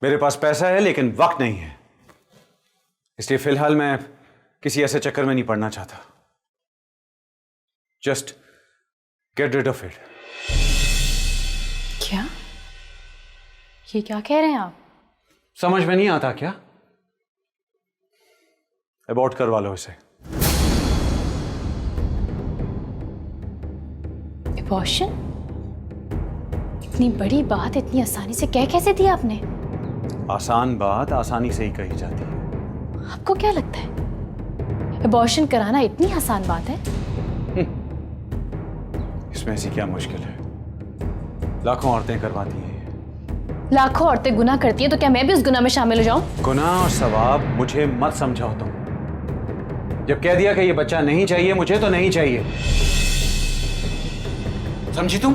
मेरे पास पैसा है लेकिन वक्त नहीं है, इसलिए फिलहाल मैं किसी ऐसे चक्कर में नहीं पड़ना चाहता। Just get rid of it. क्या? ये क्या कह रहे हैं आप? समझ में नहीं आता क्या? अबॉर्ट करवा लो इसे। अबॉर्शन? इतनी बड़ी बात इतनी आसानी से कह कैसे दी आपने? आसान बात आसानी से ही कही जाती है। आपको क्या लगता है अबॉर्शन कराना इतनी आसान बात है? इसमें ऐसी क्या मुश्किल है? लाखों औरतें करवाती हैं। लाखों औरतें गुनाह करती हैं, तो क्या मैं भी उस गुनाह में शामिल हो जाऊं? गुनाह और सवाब मुझे मत समझाओ तुम। जब कह दिया कि ये बच्चा नहीं चाहिए मुझे, तो नहीं चाहिए, समझी तुम?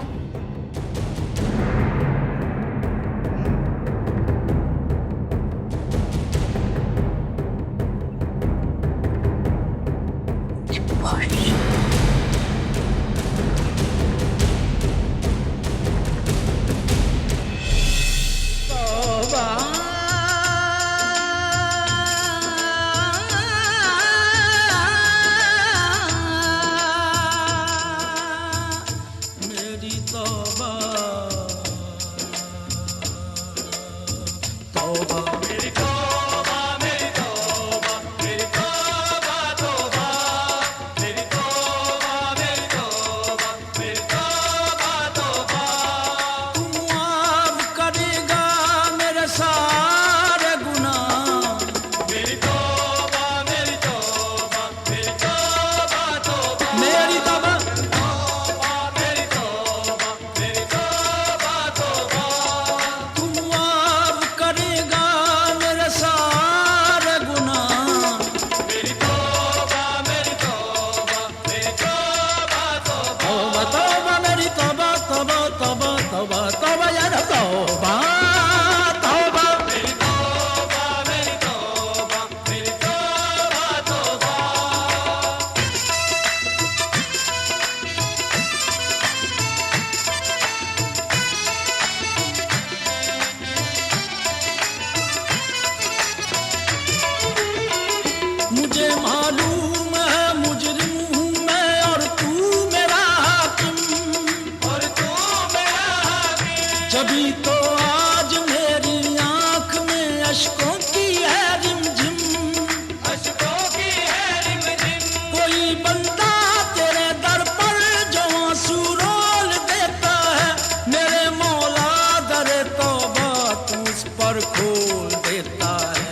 मुझे मालूम है मुजरिम हूँ मैं और तू मेरा हाकिम, जभी तो आज मेरी आंख में अश्कों की है रिमझिम। कोई बंदा तेरे दर पर जो आंसू रोल देता है, मेरे मौला दरे तौबा तू उस पर खोल देता है।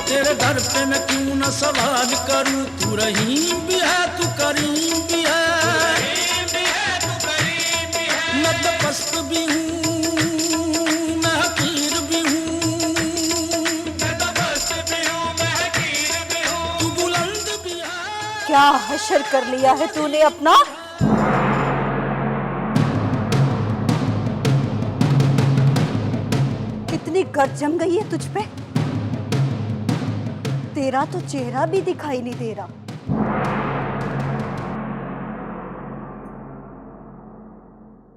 तेरे दर पे मैं क्यों न सवाल करूं, तू रहीम भी है तू करीम भी है। मैं तो पस्त भी हूँ मैं हकीर भी हूँ, तू बुलंद भी है। क्या हशर कर लिया है तूने अपना? कितनी गर्द जम गई है तुझ पे? तेरा तो चेहरा भी दिखाई नहीं दे रहा।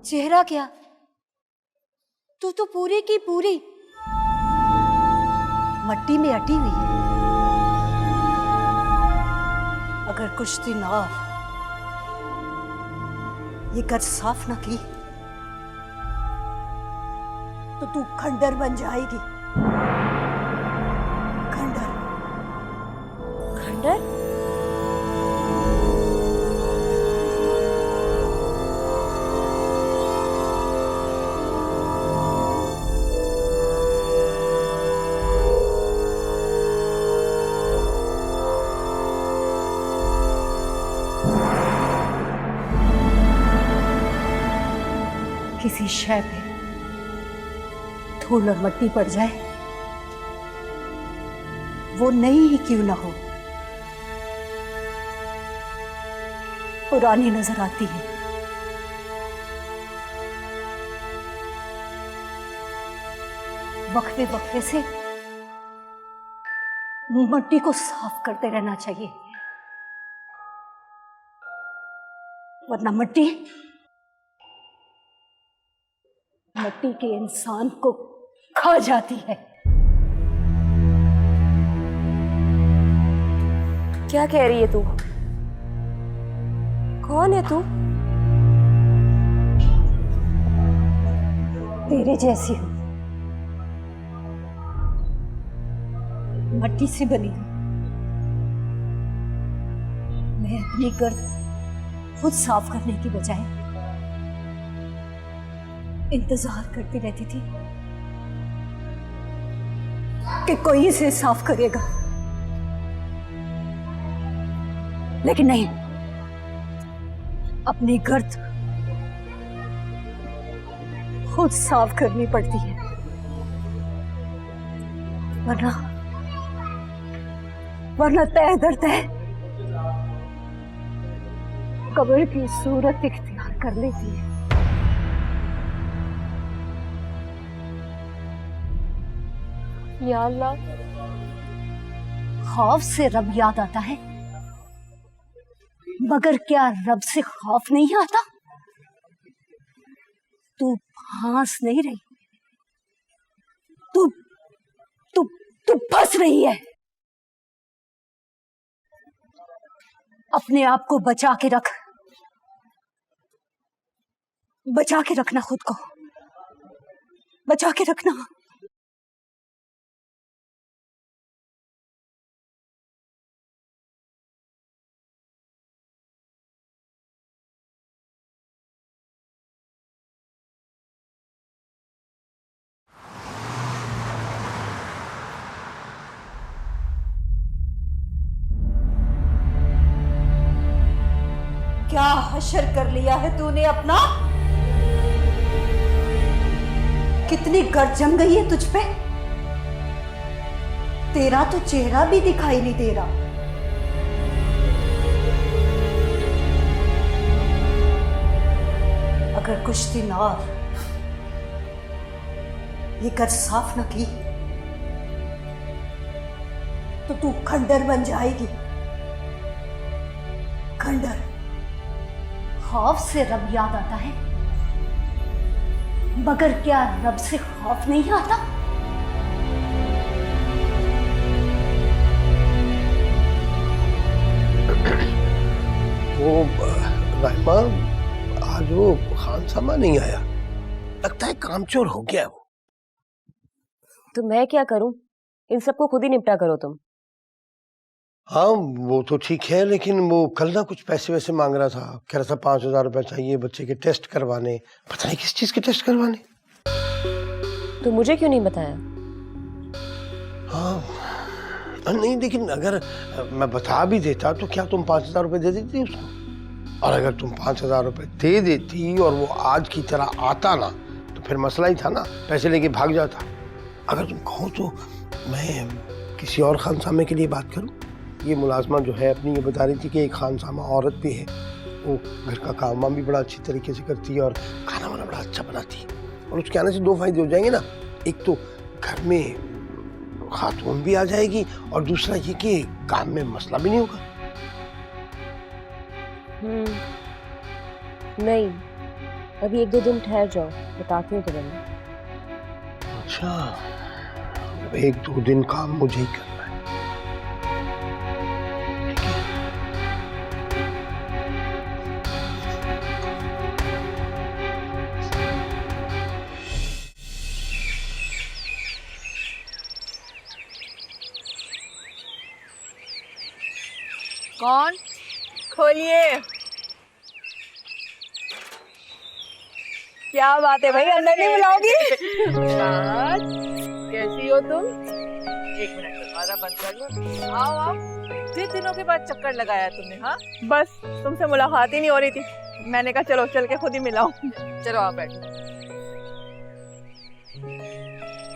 चेहरा क्या, तू तो पूरी की पूरी मट्टी में अटी हुई है। अगर कुछ दिन और ये गर्द साफ ना की तो तू खंडर बन जाएगी। खंडर खंडर किसी शय पे धूल और मट्टी पड़ जाए, वो नई ही क्यों ना हो, पुरानी नजर आती है। वक्फे वक्फे से मट्टी को साफ करते रहना चाहिए, वरना मट्टी के इंसान को खा जाती है। क्या कह रही है तू? कौन है तू? तेरे जैसी हूं, मट्टी से बनी हूं। मैं अपनी गर्द खुद साफ करने की बजाय इंतजार करती रहती थी कि कोई इसे साफ करेगा, लेकिन नहीं, अपनी गर्द खुद साफ करनी पड़ती है, वरना तय दर तय कब्र की सूरत इख्तियार कर लेती है। या अल्लाह, खौफ से रब याद आता है, मगर क्या रब से खौफ नहीं आता? तू फांस नहीं रही, तू फंस रही है। अपने आप को बचा के रखना, खुद को बचा के रखना। क्या हशर कर लिया है तूने अपना? कितनी गर्द जम गई है तुझ पे? तेरा तो चेहरा भी दिखाई नहीं दे रहा। अगर कुछ दिन और ये गर्द साफ न की तो तू खंडर बन जाएगी। खंडर। खौफ से रब याद आता है, मगर क्या रब से खौफ नहीं आता? वो राहिमा, आज वो खान सामा नहीं आया, लगता है कामचोर हो गया वो। तो मैं क्या करूं? इन सबको खुद ही निपटा करो तुम। हाँ वो तो ठीक है, लेकिन वो कल ना कुछ पैसे वैसे मांग रहा था, कह रहा था 5,000 रुपए चाहिए बच्चे के टेस्ट करवाने, पता नहीं किस चीज के टेस्ट करवाने। तो मुझे क्यों नहीं बताया? हाँ नहीं, लेकिन अगर मैं बता भी देता तो क्या तुम 5,000 रुपए दे देती उसको? और अगर तुम 5,000 रुपए दे देती और वो आज की तरह आता ना, तो फिर मसला ही था ना, पैसे लेके भाग जाता। अगर तुम कहो तो मैं किसी और खानसामे के लिए बात करूं। ये मुलाजमा जो है अपनी ये बता रही थी कि एक खानसामा औरत भी है, वो घर का काम वाम भी बड़ा अच्छी तरीके से करती है और खाना वाना बड़ा अच्छा बनाती है। और उसके आने से 2 फायदे हो जाएंगे ना, एक तो घर में खातून भी आ जाएगी और दूसरा ये कि काम में मसला भी नहीं होगा। नहीं, अभी 1-2 दिन ठहर जाओ, बताती हूँ तुम्हें। अच्छा, 1-2 दिन काम मुझे ही करना है। कौन? खोलिए। क्या बात है भाई, अंदर नहीं बुलाओगी? कैसी हो तुम? 1 मिनट दरवाजा बंद कर लो। आओ आओ। कितने दिनों के बाद चक्कर लगाया तुमने? हाँ बस तुमसे मुलाकात ही नहीं हो रही थी, मैंने कहा चलो चल के खुद ही मिलाऊं। चलो आप बैठो।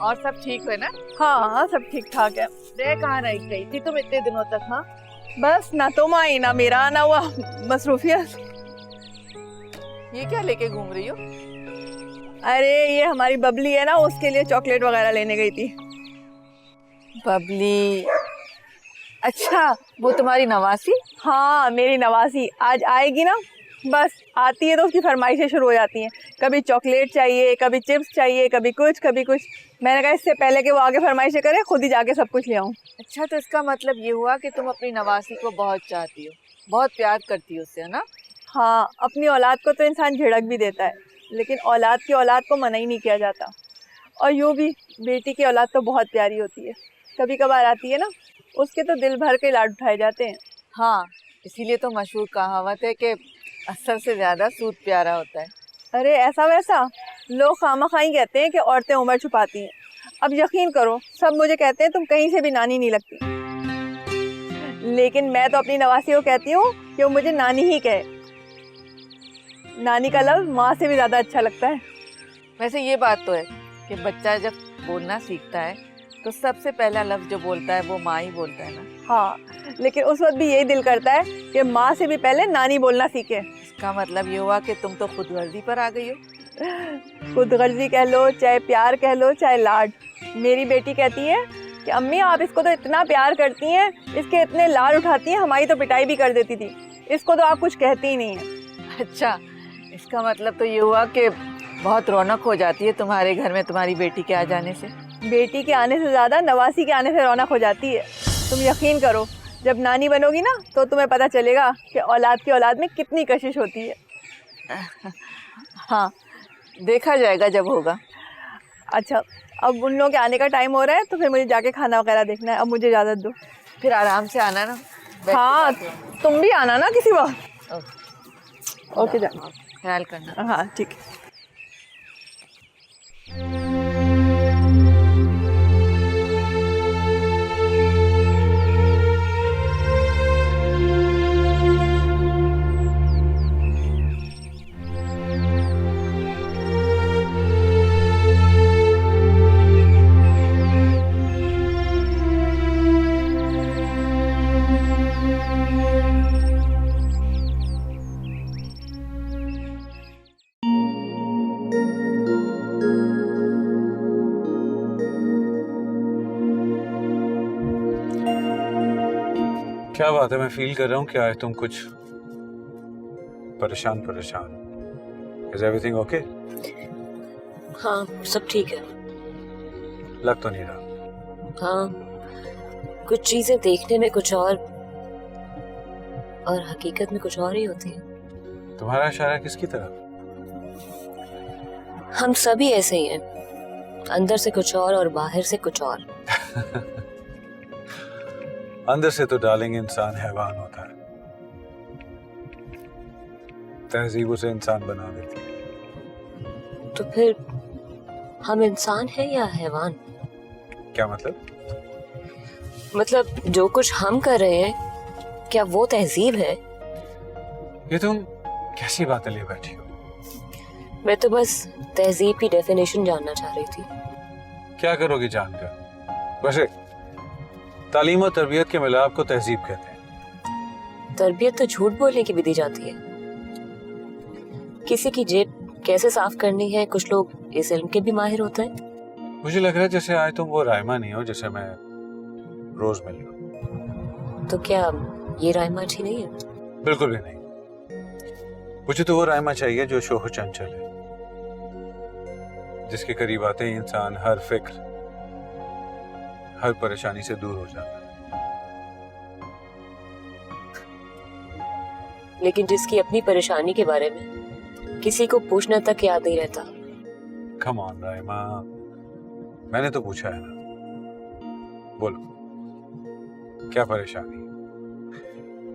और सब ठीक है ना? हाँ हाँ सब ठीक ठाक है। रह कहाँ रही गई थी तुम इतने दिनों तक? हाँ, बस ना तुम आई ना मेरा आना हुआ, मसरूफियत। ये क्या लेके घूम रही हो? अरे ये हमारी बबली है ना, उसके लिए चॉकलेट वगैरह लेने गई थी। बबली? अच्छा, वो तुम्हारी नवासी? हाँ मेरी नवासी आज आएगी ना, बस आती है तो उसकी फरमाइशें शुरू हो जाती हैं। कभी चॉकलेट चाहिए, कभी चिप्स चाहिए, कभी कुछ कभी कुछ। मैंने कहा इससे पहले कि वो आगे फरमाइशें करे, खुद ही जाके सब कुछ ले आऊँ। अच्छा, तो इसका मतलब ये हुआ कि तुम अपनी नवासी को बहुत चाहती हो, बहुत प्यार करती हो उससे, है ना? हाँ, अपनी औलाद को तो इंसान झिड़क भी देता है, लेकिन औलाद की औलाद को मना ही नहीं किया जाता। और यूँ भी बेटी की औलाद तो बहुत प्यारी होती है, कभी कभार आती है ना, उसके तो दिल भर के लाड उठाए जाते हैं। हाँ, इसीलिए तो मशहूर कहावत है कि असर से ज्यादा सूद प्यारा होता है। अरे ऐसा वैसा लोग खामखाई कहते हैं कि औरतें उम्र छुपाती हैं। अब यकीन करो, सब मुझे कहते हैं तुम कहीं से भी नानी नहीं लगती, लेकिन मैं तो अपनी नवासी को कहती हूँ कि वो मुझे नानी ही कहे। नानी का लफ्ज़ माँ से भी ज़्यादा अच्छा लगता है। वैसे ये बात तो है कि बच्चा जब बोलना सीखता है तो सबसे पहला लफ्ज़ जो बोलता है वो माँ ही बोलता है ना। हाँ, लेकिन उस वक्त भी यही दिल करता है कि माँ से भी पहले नानी बोलना सीखे। इसका मतलब ये हुआ कि तुम तो खुदगर्जी पर आ गई हो। खुदगर्जी कह लो, चाहे प्यार कह लो, चाहे लाड। मेरी बेटी कहती है कि अम्मी आप इसको तो इतना प्यार करती हैं, इसके इतने लाड उठाती हैं, हमारी तो पिटाई भी कर देती थी, इसको तो आप कुछ कहती ही नहीं है। अच्छा, इसका मतलब तो ये हुआ कि बहुत रौनक हो जाती है तुम्हारे घर में तुम्हारी बेटी के आ जाने से। बेटी के आने से ज़्यादा नवासी के आने से रौनक हो जाती है। तुम यकीन करो, जब नानी बनोगी ना तो तुम्हें पता चलेगा कि औलाद की औलाद में कितनी कशिश होती है। हाँ, देखा जाएगा जब होगा। अच्छा, अब उन लोगों के आने का टाइम हो रहा है तो फिर मुझे जाके खाना वगैरह देखना है। अब मुझे इजाज़त दो। फिर आराम से आना ना। हाँ, तुम भी आना ना किसी वक्त। ओके जा, ख्याल करना। हाँ ठीक है। क्या बात है, मैं फील कर रहा हूँ क्या है तुम कुछ परेशान। Is everything okay? हाँ सब ठीक है। लग तो नहीं रहा। हाँ, कुछ चीजें देखने में कुछ और हकीकत में कुछ और ही होती है। तुम्हारा इशारा किसकी तरफ? हम सभी ऐसे ही हैं, अंदर से कुछ और बाहर से कुछ और। अंदर से तो डार्लिंग इंसान हैवान होता है, तहजीब उसे इंसान बना देती है। तो फिर हम इंसान हैं या हैवान? क्या मतलब? मतलब जो कुछ हम कर रहे हैं क्या वो तहजीब है? ये तुम कैसी बातें ले बैठी हो? मैं तो बस तहजीब की डेफिनेशन जानना चाह रही थी। क्या करोगी जानकर? वैसे तालीम और तरबियत के मिलाप को तहजीब कहते हैं। तरबियत तो झूठ बोलने की भी दी जाती है। किसी की जेब कैसे साफ करनी है कुछ लोग इस इल्म के भी माहिर होते हैं। मुझे लग रहा है जैसे आज तुम वो रायमा नहीं हो जिसे मैं रोज मिल रहा हूं। तो क्या ये रायमा अच्छी नहीं है? बिल्कुल भी नहीं। मुझे तो वो रायमा चाहिए जो शोह चंचल है, जिसके करीब आते ही इंसान हर फिक्र हर परेशानी से दूर हो जाता है। लेकिन जिसकी अपनी परेशानी के बारे में किसी को पूछना तक याद नहीं रहता। कम ऑन रायमा, मैंने तो पूछा है ना। बोलो क्या परेशानी?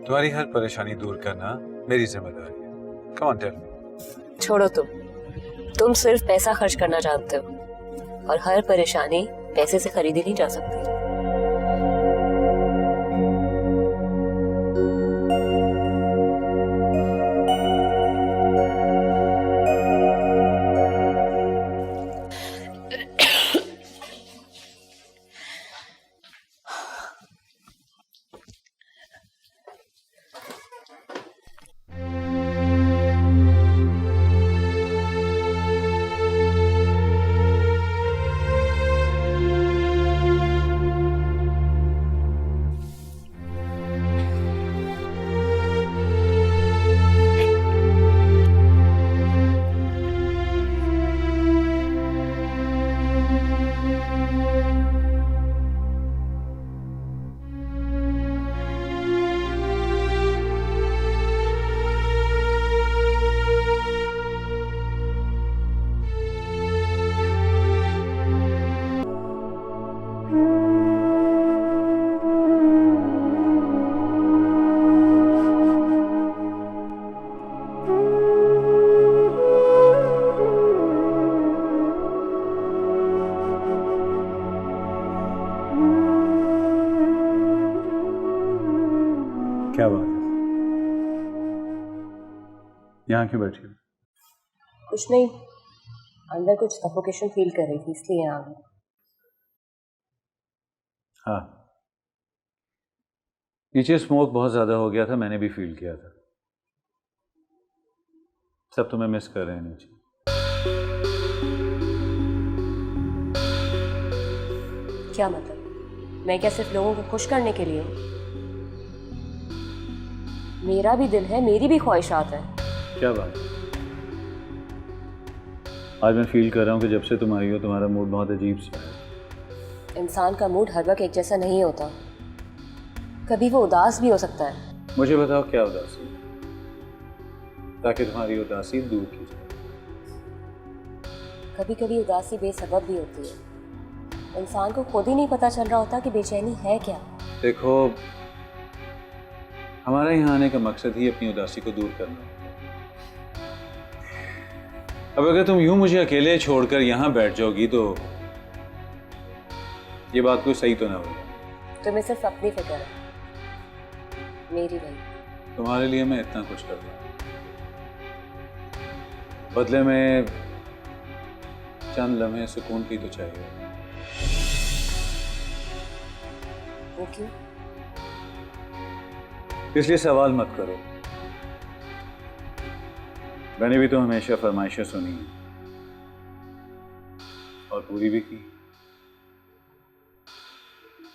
तुम्हारी हर परेशानी दूर करना मेरी जिम्मेदारी है। Come on tell me. छोड़ो तुम सिर्फ पैसा खर्च करना जानते हो और हर परेशानी पैसे से खरीदी नहीं जा सकती। क्या बात है? यहाँ क्यों बैठी हो? कुछ नहीं, अंदर कुछ सफोकेशन फील कर रही थी इसलिए यहाँ आ गई। हाँ, नीचे स्मोक बहुत ज्यादा हो गया था, मैंने भी फील किया था। सब तुम्हें मिस कर रहे हैं नीचे। क्या मतलब? मैं क्या सिर्फ लोगों को खुश करने के लिए हूँ? मेरा भी दिल है, मेरी भी ख्वाहिशात है। क्या बात है? आज मैं फील कर रहा हूँ कि जब से तुम आई हो तुम्हारा मूड बहुत अजीब सा है। इंसान का मूड हर वक्त एक जैसा नहीं होता, कभी वो उदास भी हो सकता है। मुझे बताओ क्या उदासी है, ताकि तुम्हारी उदासी दूर की जाए। कभी कभी उदासी बेसबब भी होती है, इंसान को खुद ही नहीं पता चल रहा होता कि बेचैनी है क्या। देखो, हमारे यहाँ आने का मकसद ही अपनी उदासी को दूर करना है। अब अगर तुम यूं मुझे अकेले छोड़कर यहाँ बैठ जाओगी तो ये बात कोई सही तो ना होगा। तुम्हें सिर्फ अपनी फिक्र है, मेरी नहीं। तुम्हारे लिए मैं इतना कुछ कर रहा हूँ, बदले में चंद लम्हे सुकून की तो चाहिए। वो क्यों? इसलिए सवाल मत करो, मैंने भी तो हमेशा फरमाइशें सुनी हैं और पूरी भी की।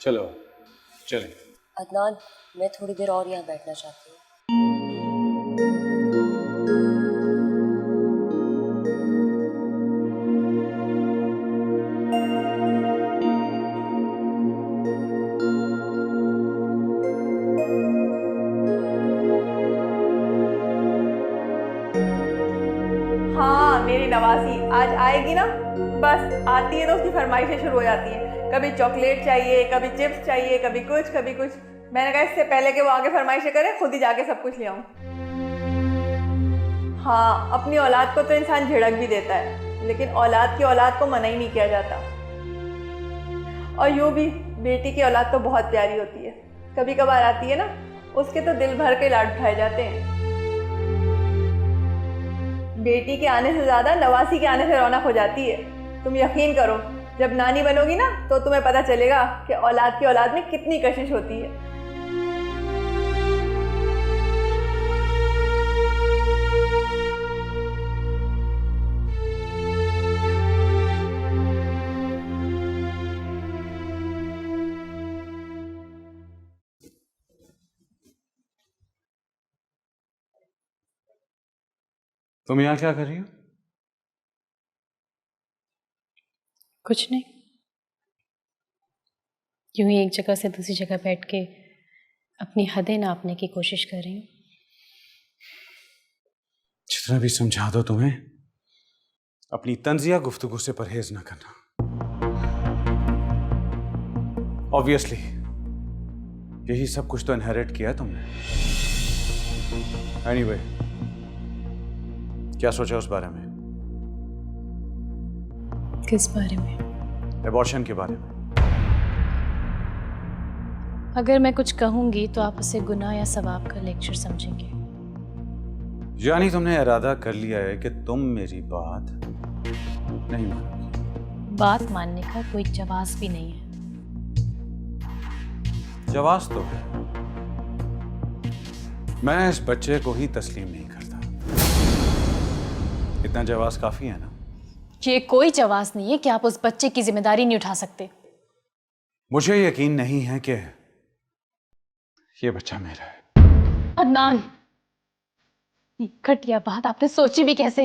चलो चलें। अदनान, मैं थोड़ी देर और यहाँ बैठना चाहती हूँ। हाँ, मेरी नवासी आज आएगी ना, बस आती है तो उसकी फरमाइशें शुरू हो जाती हैं। कभी चॉकलेट चाहिए, कभी चिप्स चाहिए, कभी कुछ कभी कुछ। मैंने कहा इससे पहले कि वो आगे फरमाइशें करे, खुद ही जाके सब कुछ ले आऊँ। हाँ, अपनी औलाद को तो इंसान झिड़क भी देता है, लेकिन औलाद की औलाद को मना ही नहीं किया जाता। और यूँ भी बेटी की औलाद तो बहुत प्यारी होती है, कभी कभार आती है ना, उसके तो दिल भर के लाड उठाए जाते हैं। बेटी के आने से ज़्यादा नवासी के आने से रौनक हो जाती है। तुम यकीन करो, जब नानी बनोगी ना तो तुम्हें पता चलेगा कि औलाद की औलाद में कितनी कशिश होती है। तुम यहाँ क्या कर रही हो? कुछ नहीं, यूं ही एक जगह से दूसरी जगह बैठ के अपनी हदें नापने की कोशिश कर रही हूँ। जितना भी समझा दो तुम्हें, अपनी तंजिया गुफ्तगू से परहेज ना करना। ऑब्वियसली यही सब कुछ तो इनहेरिट किया है तुमने। एनीवे, क्या सोचा उस बारे में? किस बारे में? एबॉर्शन के बारे में। अगर मैं कुछ कहूंगी तो आप उसे गुनाह या सवाब का लेक्चर समझेंगे। यानी तुमने इरादा कर लिया है कि तुम मेरी बात नहीं मानोगी। बात मानने का कोई जवाब भी नहीं है। जवाब तो है, मैं इस बच्चे को ही तस्लीम नहीं करता। इतना जवाब काफी है ना? ये कोई जवाब नहीं है कि आप उस बच्चे की जिम्मेदारी नहीं उठा सकते। मुझे यकीन नहीं है कि ये बच्चा मेरा है। अदनान, ये घटिया बात आपने सोची भी कैसे?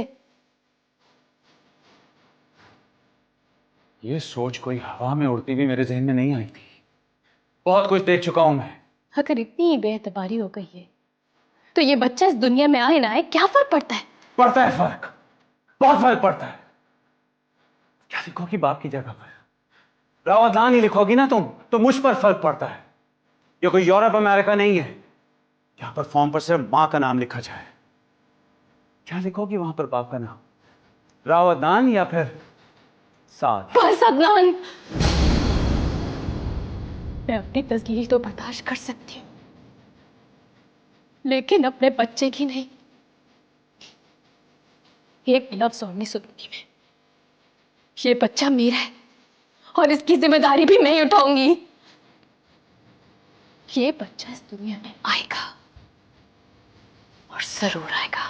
ये सोच कोई हवा में उड़ती हुई मेरे जहन में नहीं आई थी। बहुत कुछ देख चुका हूं मैं। अगर इतनी ही बेएतबारी हो गई है तो ये बच्चा इस दुनिया में आए ना आए, क्या फर्क पड़ता है? पड़ता है फर्क, बहुत फर्क पड़ता है। क्या लिखोगी बाप की जगह पर? राव अदनान ही लिखोगी ना तुम तो मुझ पर फर्क पड़ता है। ये कोई यूरोप अमेरिका नहीं है यहाँ पर फॉर्म पर सिर्फ माँ का नाम लिखा जाए। क्या लिखोगी वहां पर बाप का नाम? राव अदनान या फिर साद? बस अदनान, मैं अपनी तस्लील तो बर्दाश्त कर सकती हूँ, लेकिन अपने बच्चे की नहीं। एक लफ्ज और नहीं सुनूंगी मैं। ये बच्चा मेरा है और इसकी जिम्मेदारी भी मैं ही उठाऊंगी। ये बच्चा इस दुनिया में आएगा और जरूर आएगा।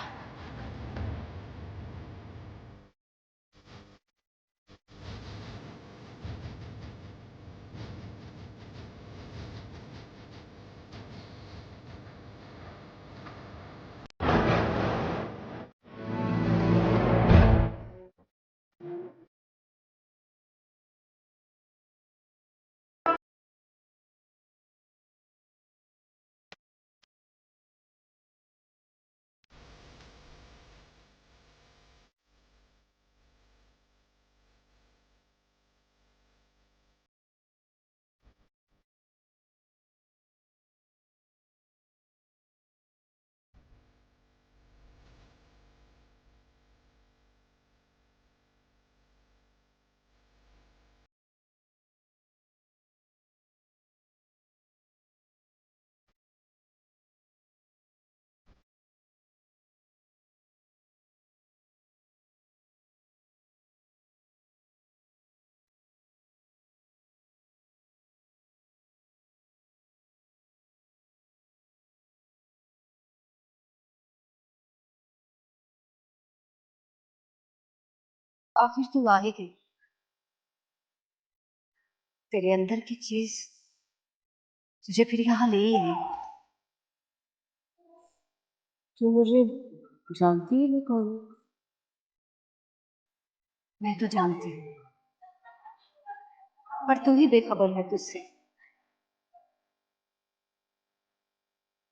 आखिर तू आ ही गई। तेरे अंदर की चीज तुझे फिर यहाँ ले ही आई। तू मुझे जानती ही नहीं कौन हूँ। मैं तो जानती हूँ, पर तू ही बेखबर है तुझसे।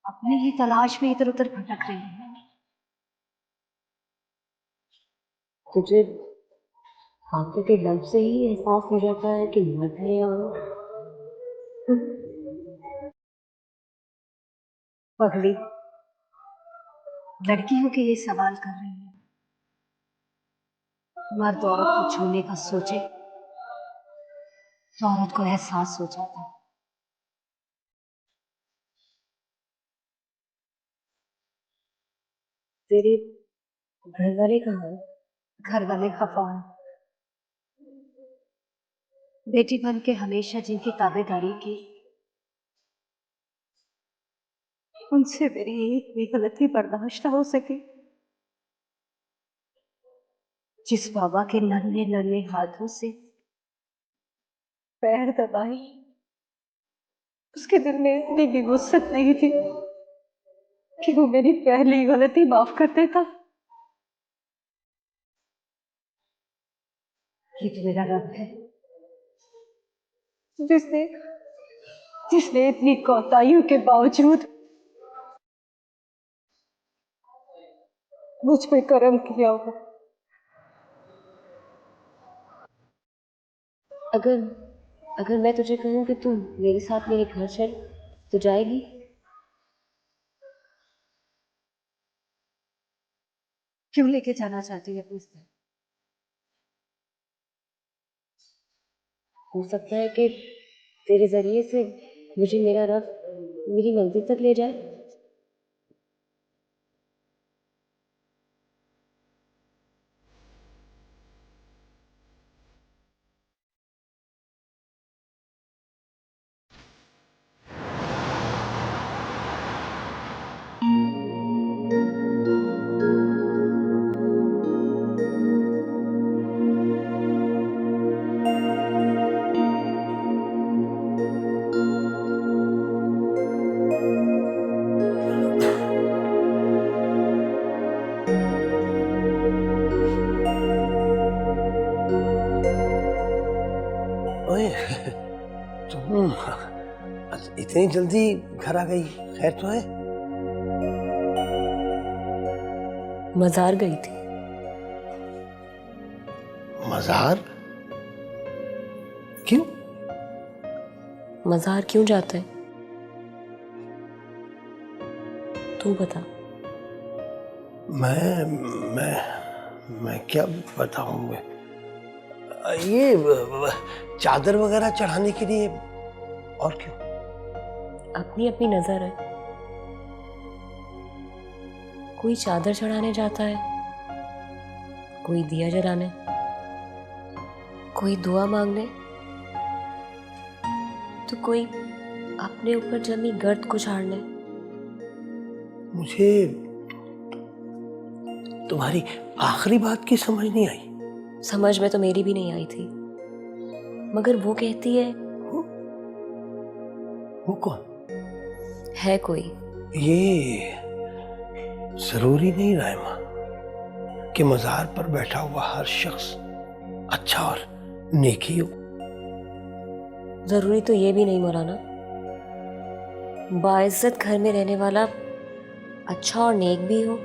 अपनी ही तलाश में इधर उधर भटक रही है। तुझे आंखों के लफ्ज से ही एहसास हो जाता है कि मर्द है या पगली। लड़कियों के ये सवाल कर रही है। मर्द औरत को छूने का सोचे तो औरत को एहसास हो जाता है। तेरे घर वाले कहाँ है? घर वाले खफा है। बेटी बन के हमेशा जिनकी ताबेदारी की, उनसे मेरी एक भी गलती बर्दाश्त ना हो सकी। जिस बाबा के नन्हे नन्हे हाथों से पैर दबाई, उसके दिल में इतनी भी वुसअत नहीं थी कि वो मेरी पहली गलती माफ कर देता। ये तो मेरा रब है जिसने जिसने इतनी कोताहियों के बावजूद मुझ पे करम किया हो। अगर अगर मैं तुझे कहूँ कि तू मेरे साथ मेरे घर चल तो जाएगी? क्यों लेके जाना चाहती है अपने से? हो सकता है कि तेरे जरिए से मुझे मेरा रब मेरी मंजिल तक ले जाए। ओए, तुम इतनी जल्दी घर आ गई? खैर तो है? मजार गई थी। मजार? क्यों? मजार क्यों जाता है तू बता। मैं क्या बताऊं? ये चादर वगैरह चढ़ाने के लिए। और क्यों? अपनी अपनी नजर है। कोई चादर चढ़ाने जाता है, कोई दिया जलाने, कोई दुआ मांगने, तो कोई अपने ऊपर जमी गर्द को झाड़ने। मुझे तुम्हारी आखिरी बात की समझ नहीं आई। समझ में तो मेरी भी नहीं आई थी, मगर वो कहती है वो कौन? है कोई। ये जरूरी नहीं रायमा कि मजार पर बैठा हुआ हर शख्स अच्छा और नेकी हो। जरूरी तो ये भी नहीं मौलाना, बाइज्जत घर में रहने वाला अच्छा और नेक भी हो।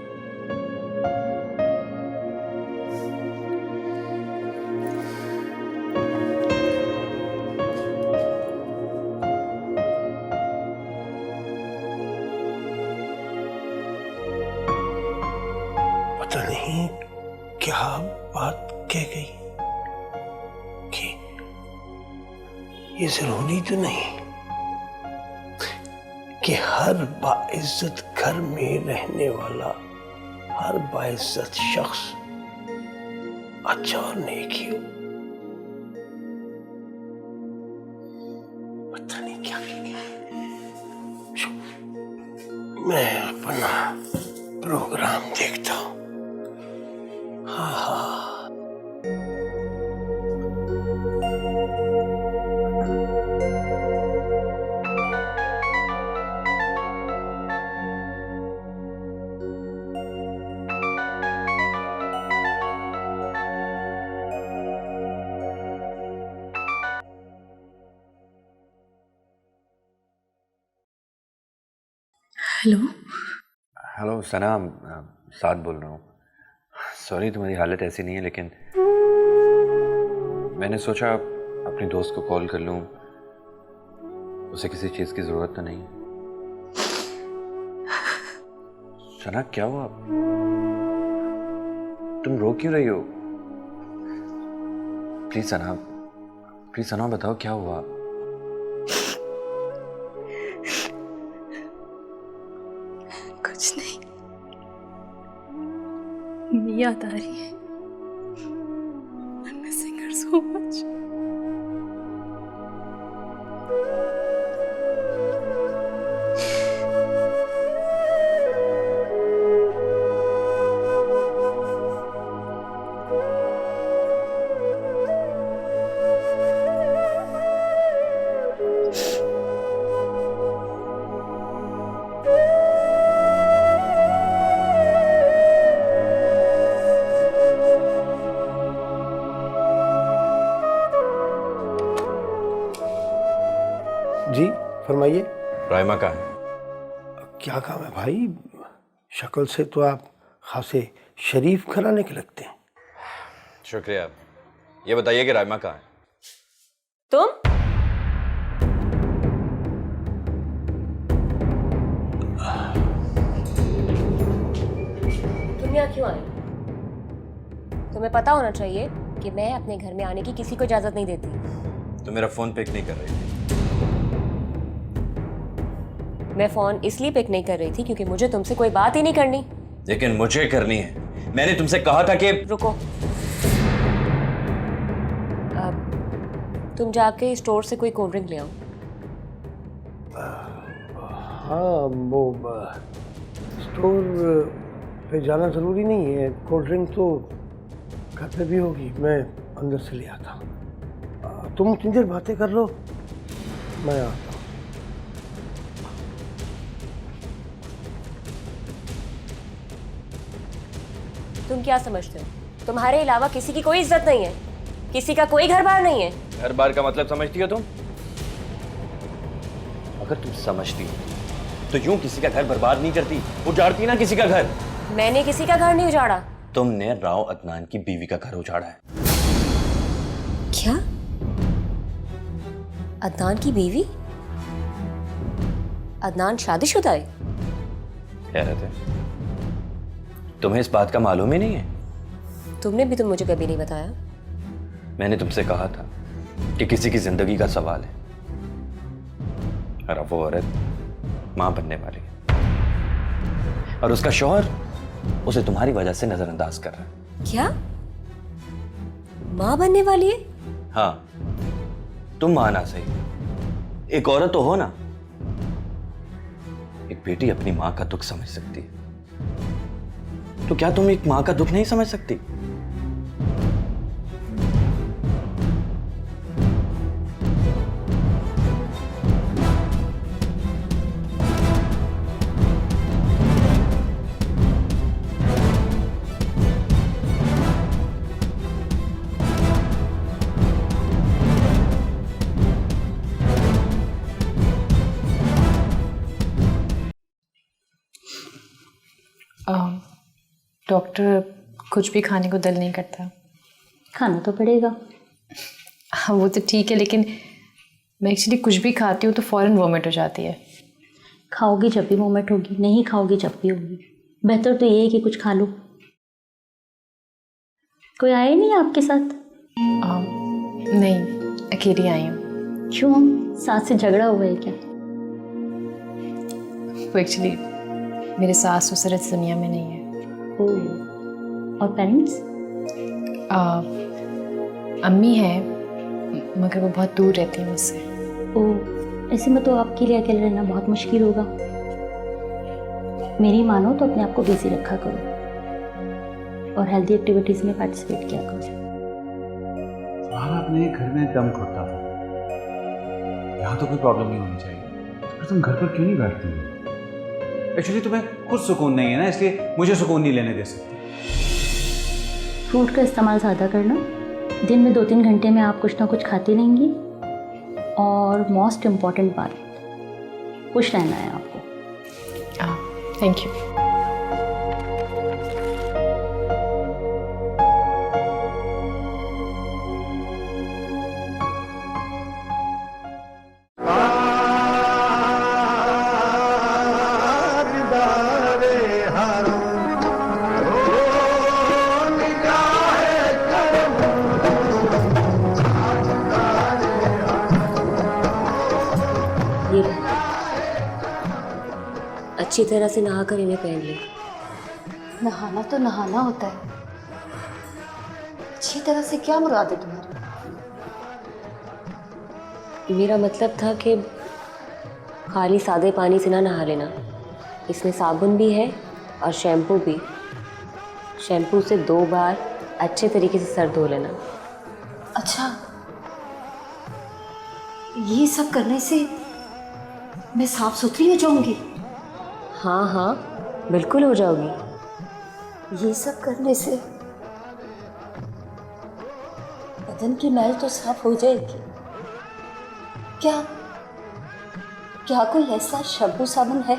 पता नहीं क्या बात कह गई कि ये जरूरी तो नहीं कि हर बाइज्जत घर में रहने वाला हर बाइज्जत शख्स अच्छा और नेक ही हो। पता नहीं क्या कह गई। मैं अपना प्रोग्राम देखता हूँ। हाँ हाँ। हेलो। हेलो सना, साद बोल रहा हूँ। सॉरी तुम्हारी हालत ऐसी नहीं है, लेकिन मैंने सोचा अपनी दोस्त को कॉल कर लूँ। उसे किसी चीज़ की ज़रूरत तो नहीं। सना क्या हुआ? तुम रो क्यों रही हो? प्लीज सना बताओ क्या हुआ? कुछ नहीं, याद आ रही है। I'm missing her so much. जी फरमाइए। राइमा कहाँ है? क्या काम है भाई? शक्ल से तो आप खासे शरीफ घराने के लगते हैं। शुक्रिया। ये बताइए कि राइमा कहाँ है? तुम यहाँ क्यों आए? तुम्हें पता होना चाहिए कि मैं अपने घर में आने की किसी को इजाजत नहीं देती। तो मेरा फोन पिक नहीं कर रही थी। मैं फोन इसलिए पिक नहीं कर रही थी क्योंकि मुझे तुमसे कोई बात ही नहीं करनी। लेकिन मुझे करनी है। मैंने तुमसे कहा था कि रुको। अब तुम जाके स्टोर से कोई कोल्ड ड्रिंक ले आओ। हाँ वो स्टोर पे जाना ज़रूरी नहीं है। कोल्ड ड्रिंक तो घर पे भी होगी, मैं अंदर से ले आता हूँ। तुम इतनी देर बातें कर लो, मैं आता हूँ। तुम क्या समझते हो? तुम्हारे अलावा किसी की कोई इज्जत नहीं है, किसी का कोई घर बार नहीं है। घर बार का मतलब समझती हो तुम? अगर तुम समझती हो तो यूं किसी का घर बर्बाद नहीं करती, उजाड़ती ना किसी का घर। मैंने किसी का घर नहीं उजाड़ा। तुमने राव अदनान की बीवी का घर उजाड़ा है। क्या? अदनान की बीवी? अदनान शादीशुदा है? हैरत है, तुम्हें इस बात का मालूम ही नहीं है? तुमने भी तो मुझे कभी नहीं बताया। मैंने तुमसे कहा था कि किसी की जिंदगी का सवाल है, और अब वो औरत मां बनने वाली है, और उसका शौहर उसे तुम्हारी वजह से नजरअंदाज कर रहा है। क्या माँ बनने वाली है? हाँ, तुम माँ ना सही, एक औरत तो हो ना। एक बेटी अपनी माँ का दुख समझ सकती है, तो क्या तुम एक माँ का दुख नहीं समझ सकती? डॉक्टर, कुछ भी खाने को दिल नहीं करता। खाना तो पड़ेगा। हाँ वो तो ठीक है, लेकिन मैं एक्चुअली कुछ भी खाती हूँ तो फ़ौरन वॉमिट हो जाती है। खाओगी जब भी वोमिट होगी, नहीं खाओगी जब भी होगी। बेहतर तो ये है कि कुछ खा लो। कोई आया नहीं आपके साथ? नहीं, अकेली आई हूँ। क्यों, सास से झगड़ा हुआ है क्या? वो एक्चुअली मेरे सास ससुर इस दुनिया में नहीं है। और पेरेंट्स? अम्मी है, मगर वो बहुत दूर रहती है मुझसे। ओह, ऐसे में तो आपके लिए अकेले रहना बहुत मुश्किल होगा। मेरी मानो तो अपने आप को बिजी रखा करो और हेल्दी एक्टिविटीज में पार्टिसिपेट किया करो। तुम्हारा अपने घर में दम घुटता था, यहाँ तो कोई प्रॉब्लम नहीं होनी चाहिए। पर तुम घर पर क्यों नहीं बैठती हो? एक्चुअली तुम्हें खुद सुकून नहीं है ना, इसलिए मुझे सुकून नहीं लेने दे सकती। फ्रूट का इस्तेमाल ज़्यादा करना। दिन में 2-3 घंटे में आप कुछ ना कुछ खाती रहेंगी। और मोस्ट इम्पॉर्टेंट बात, खुश रहना है आपको। Thank you. ये लो। अच्छी तरह से नहाकर इन्हें पहन ले। नहाना तो नहाना होता है, अच्छी तरह से क्या मुराद है तुम्हारी? मेरा मतलब था कि खाली सादे पानी से ना नहा लेना, इसमें साबुन भी है और शैम्पू भी। शैम्पू से 2 बार अच्छे तरीके से सर धो लेना। अच्छा, ये सब करने से मैं साफ सुथरी हो जाऊंगी? हाँ हाँ, बिल्कुल हो जाओगी। ये सब करने से बदन की मैल तो साफ हो जाएगी। क्या क्या कोई ऐसा शैम्पू साबुन है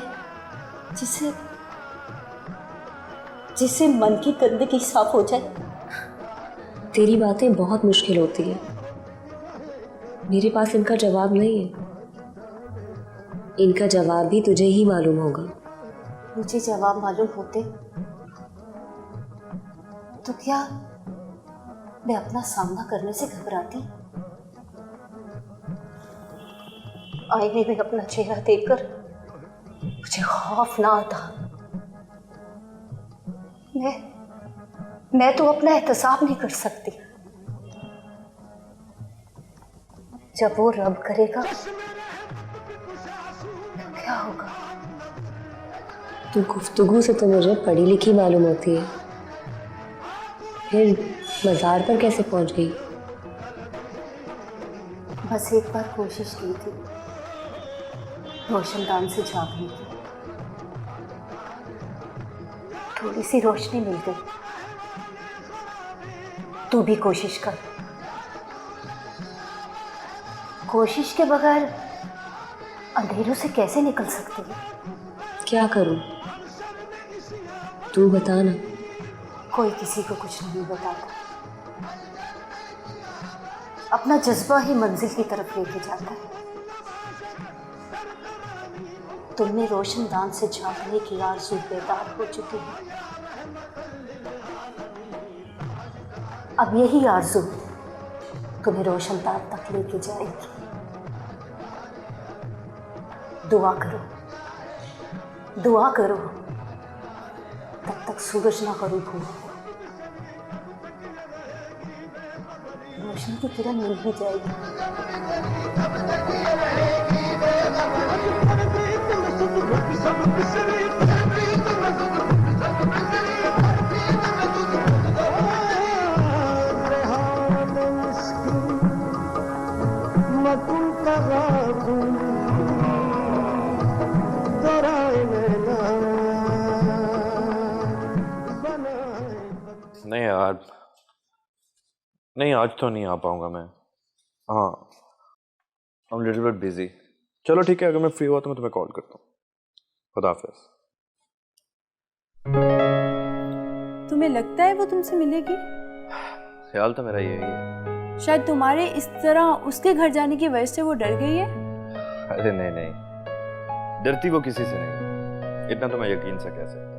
जिससे मन की गंदगी साफ हो जाए? तेरी बातें बहुत मुश्किल होती है, मेरे पास इनका जवाब नहीं है। इनका जवाब भी तुझे ही मालूम होगा। मुझे जवाब मालूम होते तो क्या मैं अपना सामना करने से घबराती? आईने में अपना चेहरा देखकर मुझे खौफ ना आता। मैं तो अपना एहतसाब नहीं कर सकती। जब वो रब करेगा तो क्या होगा? तू गुफ्तगू से तो मुझे पढ़ी लिखी मालूम होती है, फिर मज़ार पर कैसे पहुंच गई? बस एक बार कोशिश की थी रोशनदान से झांकने की। थोड़ी सी रोशनी मिल गई। तू भी कोशिश कर। कोशिश के बगैर अंधेरों से कैसे निकल सकती है? क्या करूं? तू बता ना। कोई किसी को कुछ नहीं बताता। अपना जज्बा ही मंजिल की तरफ लेके जाता है। तुमने रोशनदान से झांकने की आरज़ू बेदार हो चुकी है। अब यही आरज़ू तुम्हें रोशनदान तक लेके जाएगी। दुआ करो, दुआ करो तब तक सूरज ना करूँ भूल। रोशनी की किरण मिल भी जाएगी। नहीं यार, नहीं आज तो नहीं आ पाऊंगा मैं। हाँ, I am little bit busy. चलो ठीक है, अगर मैं फ्री हुआ तो मैं तुम्हें कॉल करता हूँ। खुदा हाफिज़। तुम्हें लगता है वो तुमसे मिलेगी? ख्याल तो मेरा यही है। शायद तुम्हारे इस तरह उसके घर जाने की वजह से वो डर गई है। अरे नहीं नहीं, डरती वो किसी से नहीं, इतना तो मैं यकीन से कह सकता हूँ।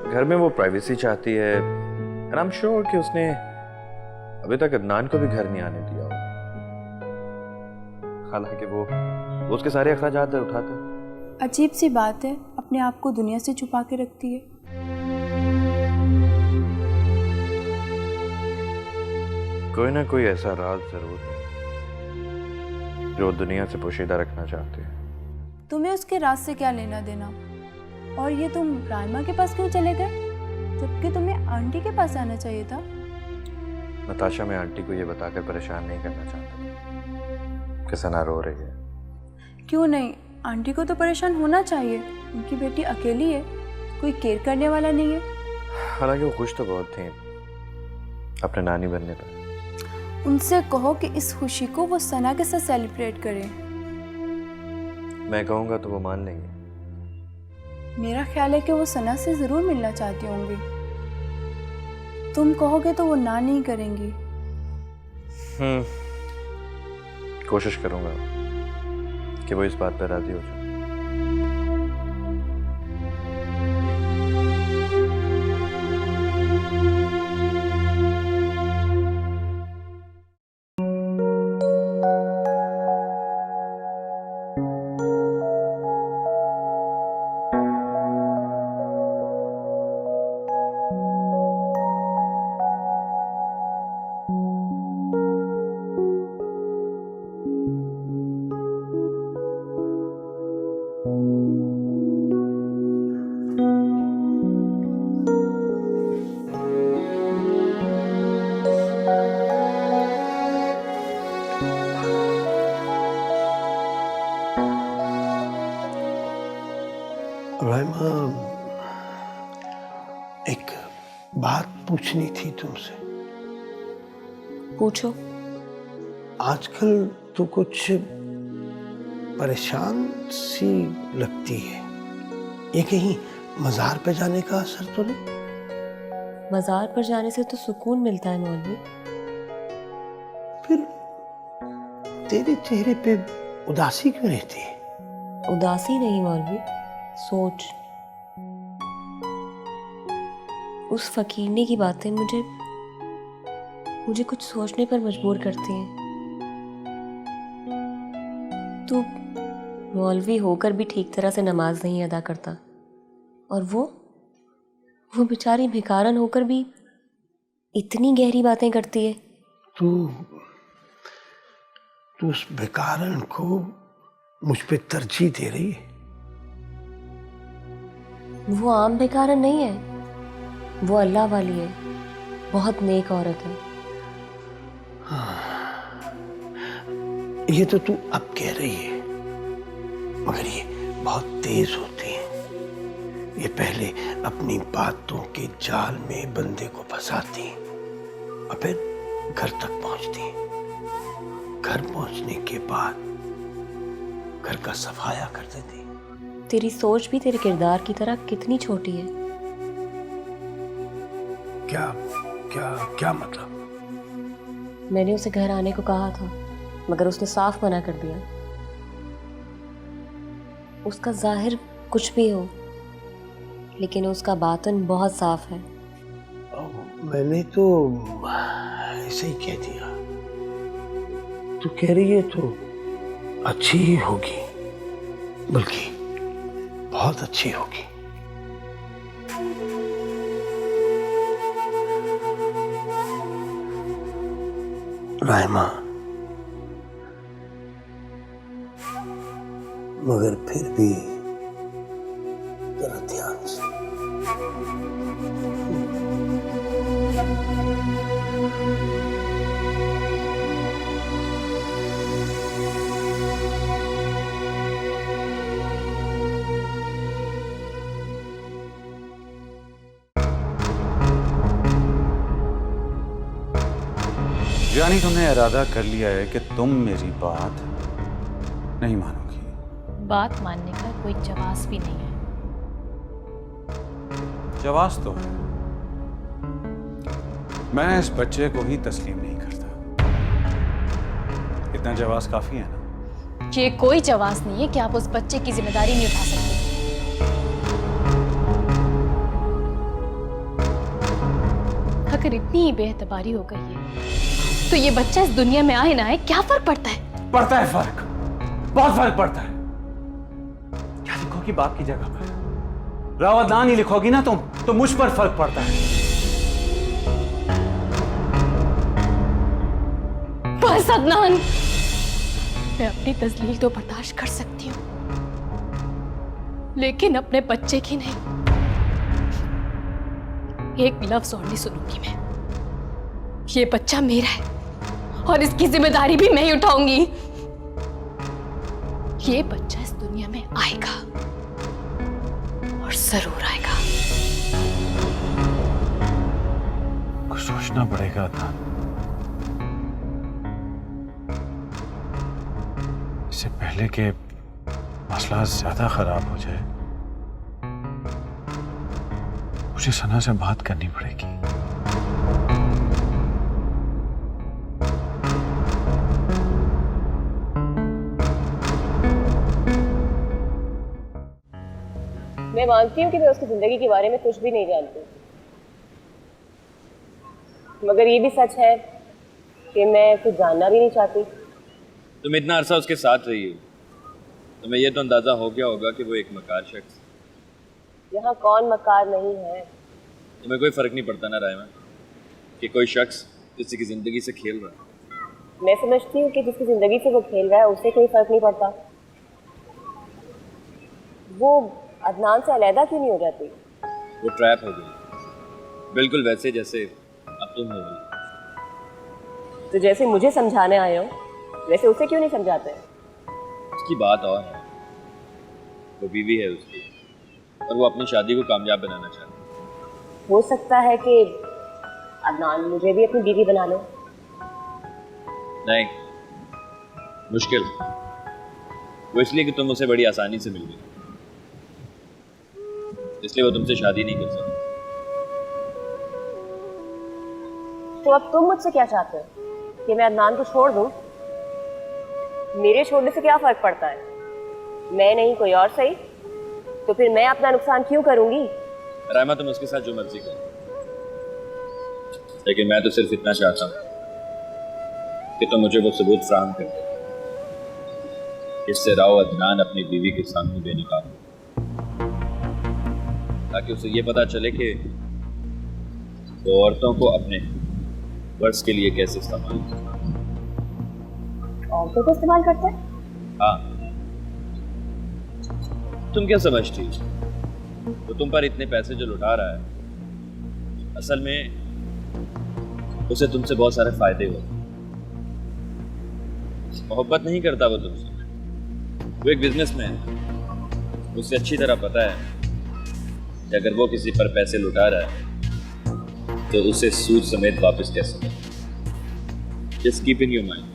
घर में वो प्राइवेसी चाहती है, एंड आई एम श्योर कि उसने अभी तक अदनान को भी घर नहीं आने दिया हो। हालांकि वो उसके सारे अखराजात उठाता है। अजीब सी बात है, अपने आप को दुनिया से छुपा के रखती है। कोई ना कोई ऐसा राज जरूर है जो दुनिया से पोशीदा रखना चाहते हैं। तुम्हें उसके राज से क्या लेना देना? और ये तुम राइमा के पास क्यों चले गए, जबकि तुम्हें आंटी के पास आना चाहिए था? नताशा, मैं आंटी को ये बताकर परेशान नहीं करना चाहता कि सना रो रही है। क्यों नहीं, आंटी को तो परेशान होना चाहिए। उनकी बेटी अकेली है, कोई केयर करने वाला नहीं है। हालांकि वो खुश तो बहुत थी अपने नानी बनने पर। उनसे कहो कि इस खुशी को वो सना के साथ सेलिब्रेट करें। मैं कहूँगा तो वो मान लेंगे। मेरा ख्याल है कि वो सना से जरूर मिलना चाहती होंगी। तुम कहोगे तो वो ना नहीं करेंगी। कोशिश करूँगा कि वो इस बात पर राजी हो जाए। राइमा, एक बात पूछनी थी तुमसे। पूछो। आजकल तो कुछ परेशान सी लगती है। ये कहीं मज़ार पे जाने का असर तो नहीं? मज़ार पर जाने से तो सुकून मिलता है मौलवी। फिर तेरे चेहरे पे उदासी क्यों रहती है? उदासी नहीं मौलवी, सोच। उस फकीरने की बातें मुझे कुछ सोचने पर मजबूर करती हैं। तू मौलवी होकर भी ठीक तरह से नमाज नहीं अदा करता, और वो बेचारी भिखारन होकर भी इतनी गहरी बातें करती है। तू उस भिखारन को मुझ पे तरजीह दे रही है? वो आम भिखारन नहीं है, वो अल्लाह वाली है, बहुत नेक औरत है। ये तो तू अब कह रही है, मगर ये बहुत तेज होती है। ये पहले अपनी बातों के जाल में बंदे को फंसाती और फिर घर तक पहुंचती। घर पहुंचने के बाद घर का सफाया कर देती। तेरी सोच भी तेरे किरदार की तरह कितनी छोटी है। क्या क्या क्या मतलब? मैंने उसे घर आने को कहा था, मगर उसने साफ मना कर दिया। उसका जाहिर कुछ भी हो, लेकिन उसका बातन बहुत साफ है। मैंने तो ऐसे ही कह दिया। तू कह रही है तो अच्छी ही होगी, बल्कि बहुत बहुत अच्छी होगी। राइमा, मगर फिर भी जरा ध्यान से। यानी तुमने इरादा कर लिया है कि तुम मेरी बात नहीं मानोगी। बात मानने का कोई जवाब भी नहीं है। जवाब तो है, मैं इस बच्चे को ही तस्लीम नहीं करता। इतना जवाब काफी है ना? ये कोई जवाब नहीं है कि आप उस बच्चे की जिम्मेदारी नहीं उठा सकते। अगर इतनी ही बेएतबारी हो गई है तो ये बच्चा इस दुनिया में आए ना आए क्या फर्क पड़ता है? पड़ता है फर्क, बहुत फर्क पड़ता है। क्या लिखोगी बाप की जगह पर? रावतदान ही लिखोगी ना तुम तो मुझ पर फर्क पड़ता है। बस अदनान, मैं अपनी तस्लील तो बर्दाश्त कर सकती हूँ, लेकिन अपने बच्चे की नहीं। एक लफ्ज और नहीं सुनूंगी मैं। ये बच्चा मेरा है और इसकी जिम्मेदारी भी मैं ही उठाऊंगी। ये बच्चा इस दुनिया में आएगा और जरूर आएगा। कुछ सोचना पड़ेगा था, इससे पहले कि मसला ज्यादा खराब हो जाए। मुझे सना से बात करनी पड़ेगी। मैं मानती हूँ कि मैं उसकी जिंदगी के बारे में कुछ भी नहीं जानती, मगर ये भी सच है कि मैं कुछ जानना भी नहीं चाहती। तुम इतना अरसा उसके साथ रही हो, तुम्हें यह तो अंदाजा हो गया होगा कि वो एक मकार शख्स। यहाँ कौन मकार नहीं है। तुम्हें कोई फर्क नहीं पड़ता ना रायमा कि कोई शख्स किसी की जिंदगी से खेल रहा है? मैं समझती हूँ कि जिसकी जिंदगी से वो खेल रहा है उसे कोई फर्क नहीं पड़ता। वो अदनान से अलहदा क्यों नहीं हो जाती? वो ट्रैप हो गई, बिल्कुल वैसे जैसे अब तुम हो गई। तो जैसे मुझे समझाने आए हो वैसे उसे क्यों नहीं समझाते? उसकी बात और है, वो बीवी है उसकी और वो अपनी शादी को कामयाब बनाना चाहती है। हो सकता है कि अदनान मुझे भी अपनी बीवी बना लो। नहीं, मुश्किल। वो इसलिए कि तुम उसे बड़ी आसानी से मिल गई, इसलिए वो तुमसे शादी नहीं कर सकती। तो अब तुम मुझसे क्या चाहते हो कि मैं अदनान को छोड़ दूं? मेरे छोड़ने से क्या फर्क पड़ता है? मैं नहीं कोई और सही, तो फिर मैं अपना नुकसान क्यों करूंगी? रायमा, तुम उसके साथ जो मर्जी करो, लेकिन मैं तो सिर्फ इतना चाहता हूँ कि तुम मुझे वो सबूत फराहम कर दो जिससे राव अदनान अपनी बीवी के सामने बेनकाब हो, ताकि उसे ये पता चले कि वो औरतों को अपने वर्ष के लिए कैसे इस्तेमाल करता है। औरतों को इस्तेमाल करते हैं? हाँ, तुम क्या समझती हो? तो तुम पर इतने पैसे जो लुटा रहा है, असल में उसे तुमसे बहुत सारे फायदे हुए। मोहब्बत नहीं करता वो तुमसे, वो एक बिजनेसमैन है। उसे अच्छी तरह पता है कि अगर वो किसी पर पैसे लुटा रहा है तो उसे सूद समेत वापस कैसे करें। Just keep in your mind.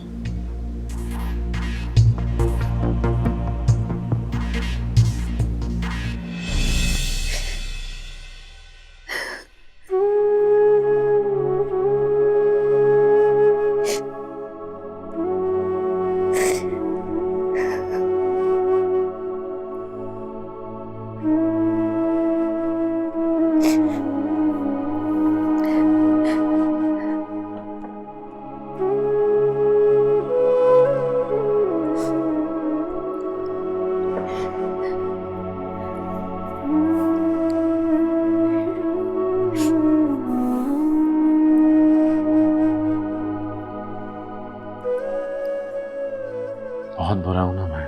बहुत बुरा हूं ना मैं।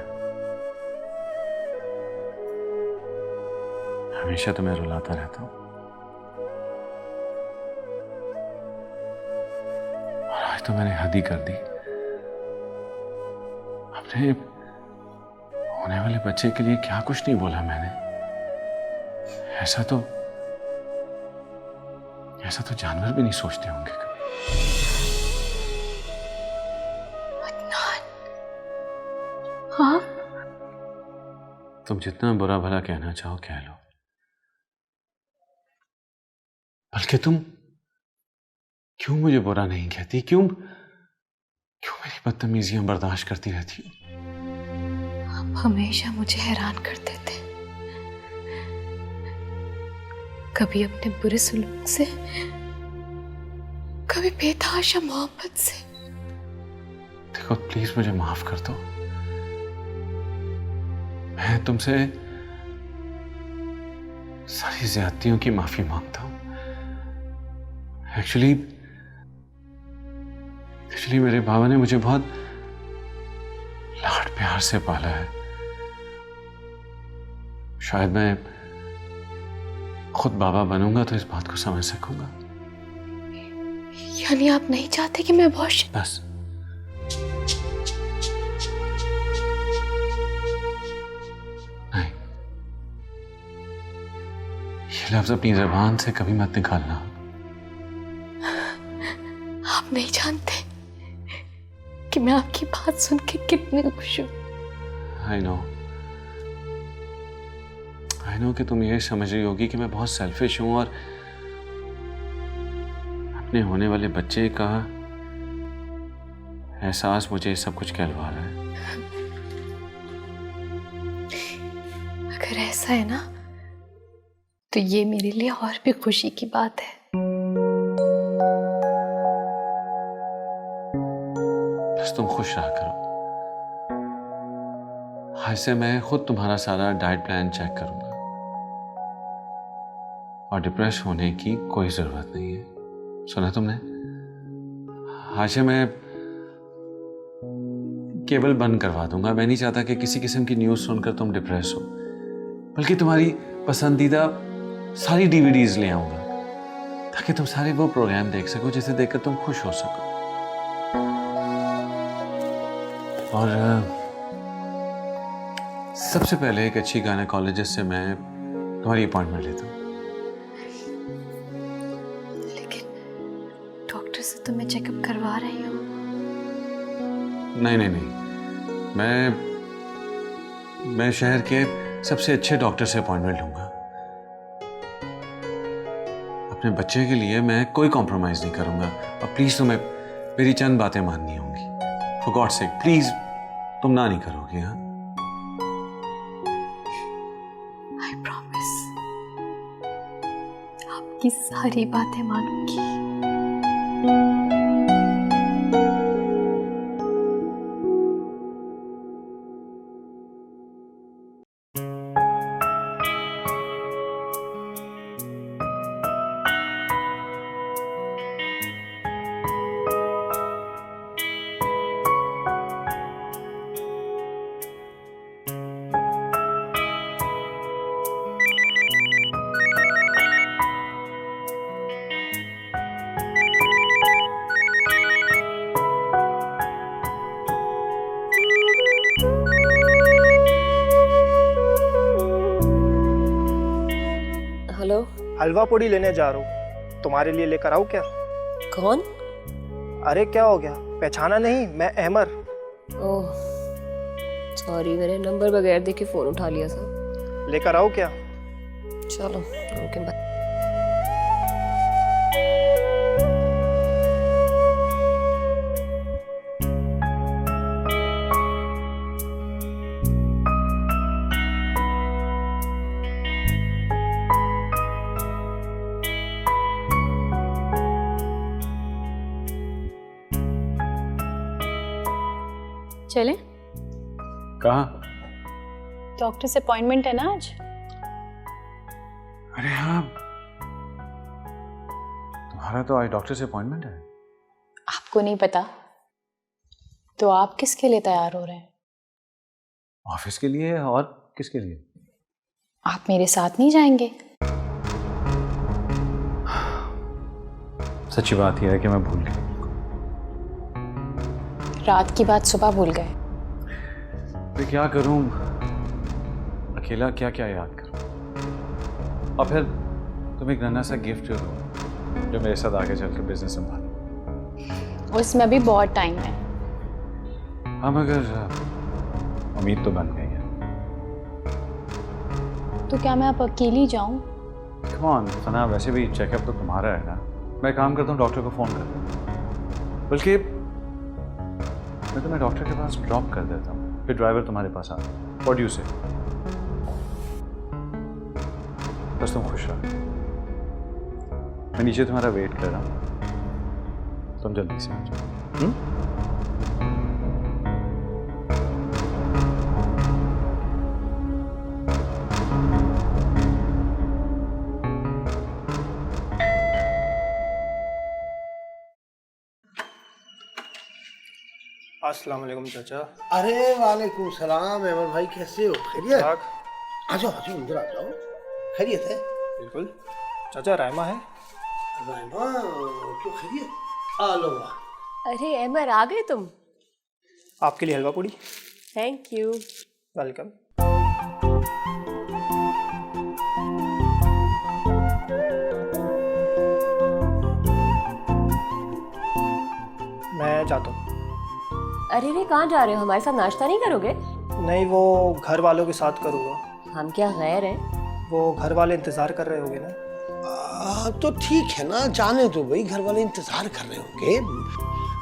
हमेशा तुम्हें रुलाता रहता हूं और आज तो मैंने हद ही कर दी। अपने होने वाले बच्चे के लिए क्या कुछ नहीं बोला मैंने। ऐसा तो जानवर भी नहीं सोचते होंगे कभी। हाँ, तुम जितना बुरा भला कहना चाहो कह लो, बल्कि तुम क्यों मुझे बुरा नहीं कहती? क्यों मेरी बदतमीजियां बर्दाश्त करती रहती हो? आप हमेशा मुझे हैरान करते थे, कभी अपने बुरे सलूक से, कभी बेतहाशा मोहब्बत से। देखो प्लीज मुझे माफ कर दो। मैं तुमसे सारी ज्यादतियों की माफी मांगता हूं। एक्चुअली मेरे बाबा ने मुझे बहुत लाड प्यार से पाला है। शायद मैं खुद बाबा बनूंगा तो इस बात को समझ सकूंगा। यानी आप नहीं चाहते कि मैं अबॉर्शन? बस नहीं, ये लफ्ज अपनी जबान से कभी मत निकालना। आप नहीं जानते कि मैं आपकी बात सुन के कितनी खुश हूं। आई नो कि तुम ये समझ रही होगी कि मैं बहुत सेल्फिश हूं और अपने होने वाले बच्चे का एहसास मुझे सब कुछ कहलवा रहा है। अगर ऐसा है ना तो ये मेरे लिए और भी खुशी की बात है। बस तुम खुश रहा करो। आज से मैं खुद तुम्हारा सारा डाइट प्लान चेक करूंगा और डिप्रेस होने की कोई जरूरत नहीं है। सुना तुमने? आज से मैं केबल बंद करवा दूंगा। मैं नहीं चाहता कि किसी किस्म की न्यूज़ सुनकर तुम डिप्रेस हो, बल्कि तुम्हारी पसंदीदा सारी डीवीडीज ले आऊंगा ताकि तुम सारे वो प्रोग्राम देख सको जिसे देखकर तुम खुश हो सको। और सबसे पहले एक अच्छी गायनेकोलॉजिस्ट से मैं तुम्हारी अपॉइंटमेंट लेता हूँ। लेकिन डॉक्टर से तो मैं चेकअप करवा रही हूँ। नहीं, मैं शहर के सबसे अच्छे डॉक्टर से अपॉइंटमेंट लूंगा। अपने बच्चे के लिए मैं कोई कॉम्प्रोमाइज नहीं करूंगा। और प्लीज तुम्हें मेरी चंद बातें माननी होंगी। फॉर गॉड सेक प्लीज तुम ना नहीं करोगे? हाँ, आई प्रॉमिस आपकी सारी बातें मानूंगी। हेलो। हलवा पूड़ी लेने जा रहा हूँ, तुम्हारे लिए लेकर आऊँ क्या? कौन? अरे क्या हो गया, पहचाना नहीं? मैं अहमर। ओह सॉरी, मैंने नंबर बगैर देखे फोन उठा लिया था। लेकर आऊँ क्या? चलो ओके बाय। चलें? कहाँ? डॉक्टर से अपॉइंटमेंट है ना आज। अरे हाँ, तुम्हारा तो आज डॉक्टर से अपॉइंटमेंट है। आपको नहीं पता तो आप किसके लिए तैयार हो रहे हैं? ऑफिस के लिए और किसके लिए? आप मेरे साथ नहीं जाएंगे? सच्ची बात यह है कि मैं भूल गया। रात की बात सुबह भूल गए? मैं क्या करूं, अकेला क्या क्या याद करूं। और फिर तुम एक नन्हा सा गिफ्ट दो जो मेरे साथ आगे चल के बिजनेस संभालो। उसमें अभी बहुत टाइम है। हाँ मगर उम्मीद तो बन गई है। तो क्या मैं अब अकेली जाऊं? कम ऑन सना, वैसे भी चेकअप तो तुम्हारा है ना। मैं काम करता हूँ, डॉक्टर को फ़ोन कर देता हूँ। बल्कि मैं तुम्हें डॉक्टर के पास ड्रॉप कर देता हूँ, फिर ड्राइवर तुम्हारे पास आता है। व्हाट डू यू से? बस तुम खुश रहो। मैं नीचे तुम्हारा वेट कर रहा हूँ, तुम जल्दी से आ जाओ। अस्सलाम वालेकुम चाचा। अरे वालेकुम सलाम अहमद भाई, कैसे हो? खैरियत? ठीक। आ जाओ अंदर आ जाओ। खैरियत है? बिल्कुल। चाचा रायमा है? रायमा क्यों खैरियत? आ लो। अरे अमर, आ गए तुम? आपके लिए हलवा पूड़ी। Thank you. वेलकम। मैं जाता हूँ। अरे रे, कहाँ जा रहे हो? हमारे साथ नाश्ता नहीं करोगे? नहीं, वो घर वालों के साथ करूँगा। हम क्या गैर हैं? वो घर वाले इंतज़ार कर रहे होंगे ना। तो ठीक है ना, जाने दो भाई, घर वाले इंतजार कर रहे होंगे।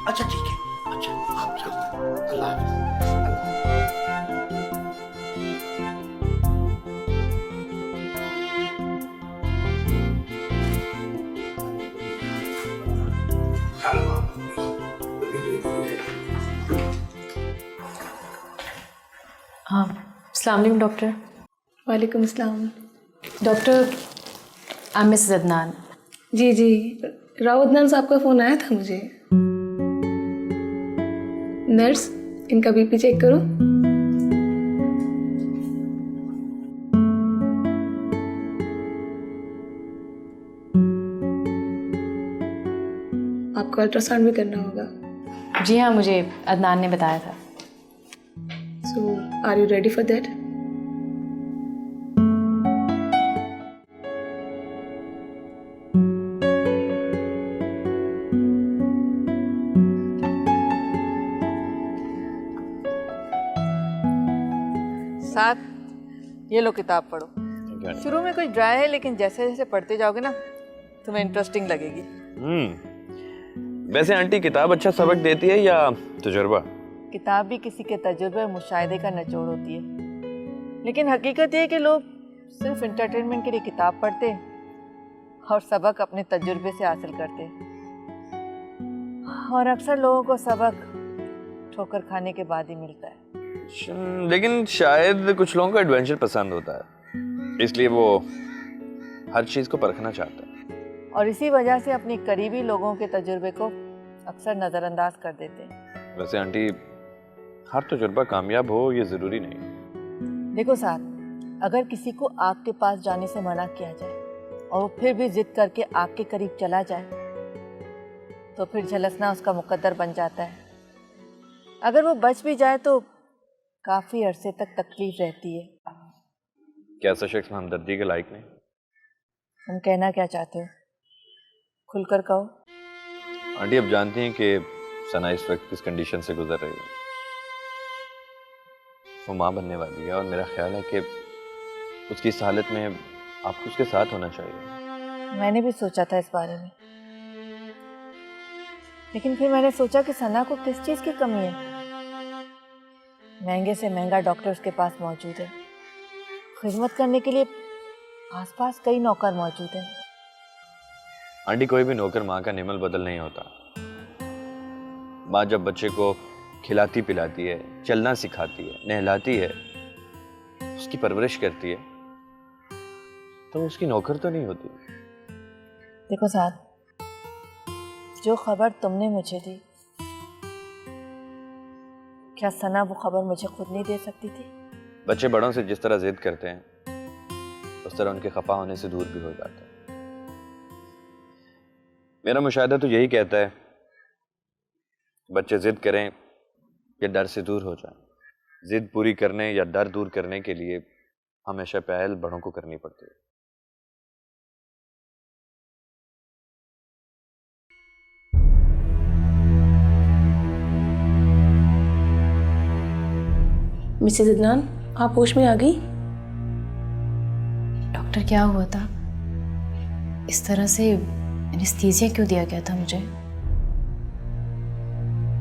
अच्छा ठीक है, अच्छा आप जाओ। अल्लाह हाँ, अस्सलाम वालेकुम डॉक्टर। वालेकुम अस्सलाम। Doctor, I am Mrs Adnan. जी जी, राव अदनान साहब का फ़ोन आया था मुझे। नर्स, इनका बीपी चेक करो। आपको अल्ट्रासाउंड भी करना होगा। जी हाँ, मुझे अदनान ने बताया था। So are you ready for that? साथ ये लो किताब पढ़ो। शुरू में कुछ ड्राई है, लेकिन जैसे जैसे पढ़ते जाओगे ना तुम्हें इंटरेस्टिंग लगेगी। वैसे आंटी, किताब अच्छा सबक देती है या तजुर्बा? किताब भी किसी के तजुर्बे और मुशाहिदे का निचोड़ होती है, लेकिन हकीकत ये है कि लोग सिर्फ इंटरटेनमेंट के लिए किताब पढ़ते हैं और सबक अपने तजुर्बे से हासिल करते हैं। और अक्सर लोगों को सबक ठोकर खाने के बाद ही मिलता है। लेकिन शायद कुछ लोगों को एडवेंचर पसंद होता है, इसलिए वो हर चीज को परखना चाहते हैं, और इसी वजह से अपनी करीबी लोगों के तजुर्बे को अक्सर नज़रअंदाज कर देते हैं। वैसे आंटी, हर तजुर्बा कामयाब हो ये जरूरी नहीं। देखो साथ, अगर किसी को आग के पास जाने से मना किया जाए और वो फिर भी जिद करके आग के करीब चला जाए, तो फिर झलसना उसका मुकद्दर बन जाता है। अगर वो बच भी जाए तो काफी अरसे तक तकलीफ रहती है। क्या ऐसा शख्स हमदर्दी के लायक नहीं? तुम कहना क्या चाहते हो? खुलकर कहो। आंटी, अब जानती हैं कि सना इस वक्त किस कंडीशन से गुजर रही है। वो माँ बनने वाली है और मेरा ख्याल है कि उसकी इस हालत में आपको उसके साथ होना चाहिए। मैंने भी सोचा था इस बारे में, लेकिन फिर मैंने सोचा कि सना को किस चीज़ की कमी है। महंगे से महंगा डॉक्टर उसके पास मौजूद है, खिदमत करने के लिए आसपास कई नौकर मौजूद हैं। आंटी, कोई भी नौकर माँ का निमल बदल नहीं होता। माँ जब बच्चे को खिलाती पिलाती है, चलना सिखाती है, नहलाती है, उसकी परवरिश करती है, तो उसकी नौकर तो नहीं होती। देखो साथ, जो खबर तुमने मुझे दी, क्या सना वो खबर मुझे खुद नहीं दे सकती थी? बच्चे बड़ों से जिस तरह जिद करते हैं उस तरह उनके खफा होने से दूर भी हो जाते हैं। मेरा मुशाहिदा तो यही कहता है बच्चे जिद करें या डर से दूर हो जाएं। जिद पूरी करने या डर दूर करने के लिए हमेशा पहल बड़ों को करनी पड़ती है। मिसेस अदनान, आप होश में आ गई? डॉक्टर क्या हुआ था? इस तरह से एनेस्थीसिया क्यों दिया गया था मुझे?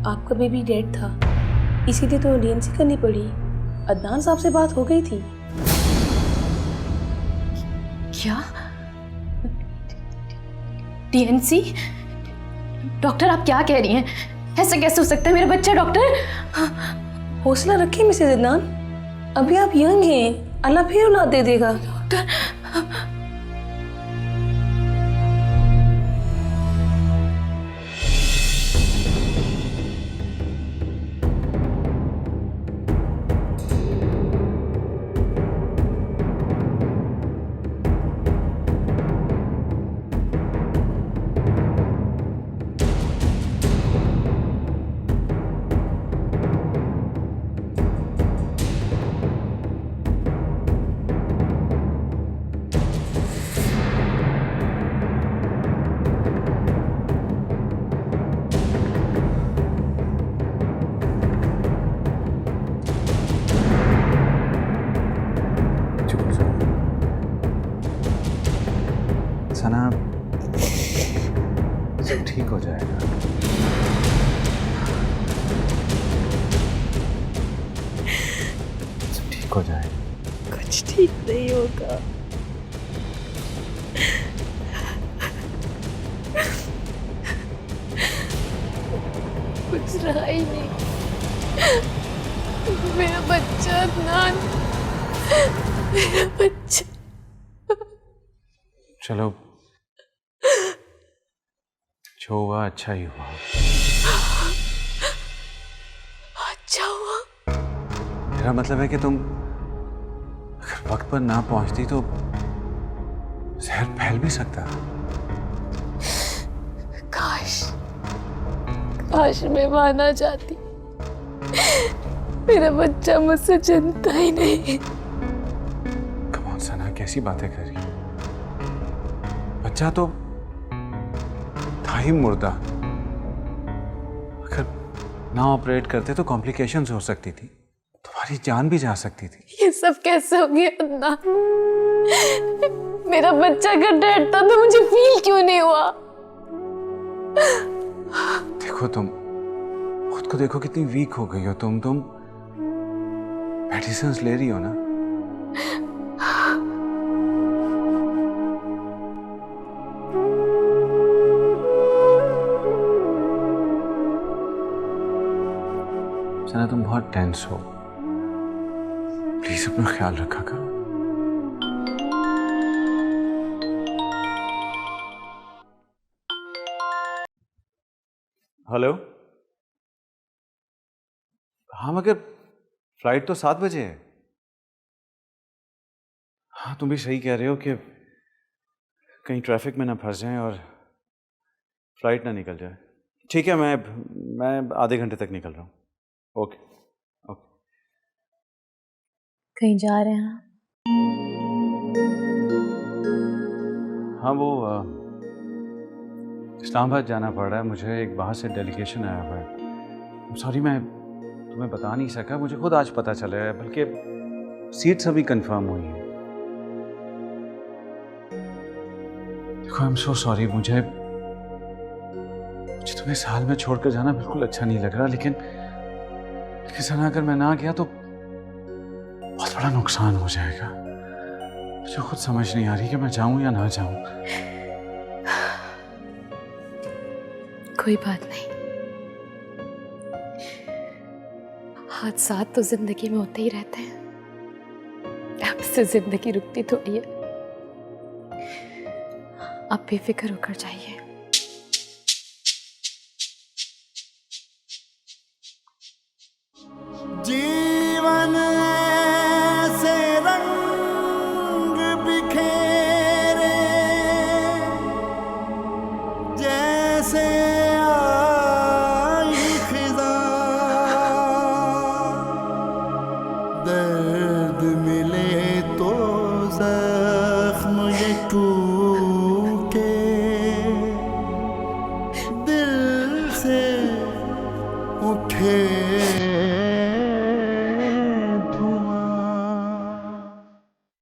आपका बेबी डेड था, इसीलिए तो डीएनसी करनी पड़ी। अदनान साहब से बात हो गई थी। क्या? डीएनसी? डॉक्टर आप क्या कह रही हैं? ऐसा कैसे हो सकता है? मेरा बच्चा डॉक्टर। हौसला रखिए मिसेस अदनान, अभी आप यंग हैं, अल्लाह फिर औलाद दे देगा। डॉक्टर सना, सब ठीक हो जाएगा। सब ठीक हो जाएगा। कुछ ठीक नहीं होगा। कुछ रहा ही नहीं। मेरा बच्चा अदनान, मेरा बच्चा। चलो, जो हुआ अच्छा ही हुआ। अच्छा हुआ? मेरा मतलब है कि तुम अगर वक्त पर ना पहुंचती तो जहर फैल भी सकता। काश मैं वहां ना जाती। मेरा बच्चा मुझसे चिंता ही नहीं। कम ऑन सना, कैसी बातें कर रही हो? बच्चा तो था ही मुर्दा। अगर ना ऑपरेट करते तो कॉम्प्लिकेशंस हो सकती थी, तुम्हारी जान भी जा सकती थी। ये सब कैसे हो गया अदनान? मेरा बच्चा अगर डेड था तो मुझे फील क्यों नहीं हुआ? देखो, तुम खुद को देखो, कितनी वीक हो गई हो तुम मेडिसिन्स ले रही हो ना? सना, तुम बहुत टेंस हो, प्लीज अपना ख्याल रखा करो। हेलो। हाँ, मगर फ्लाइट तो 7 बजे है। हाँ, तुम भी सही कह रहे हो कि कहीं ट्रैफिक में ना फंस जाएं और फ्लाइट ना निकल जाए। ठीक है, मैं आधे घंटे तक निकल रहा हूँ। Okay okay. कहीं जा रहे हैं? हाँ, वो इस्लामाबाद जाना पड़ रहा है मुझे। एक बाहर से डेलीगेशन आया हुआ है। सॉरी, मैं तुम्हें बता नहीं सका। मुझे खुद आज पता चला है, बल्कि सीट्स अभी कंफर्म हुई हैं। देखो, आई एम सो सॉरी। मुझे तुम्हें साल में छोड़कर जाना बिल्कुल अच्छा नहीं लग रहा, लेकिन सना, अगर मैं ना गया तो बहुत बड़ा नुकसान हो जाएगा। मुझे खुद समझ नहीं आ रही कि मैं जाऊं या ना जाऊं। कोई बात नहीं, हादसात तो जिंदगी में होते ही रहते हैं। अब से जिंदगी रुकती थोड़ी है। आप बेफिक्र होकर जाइए। जीवन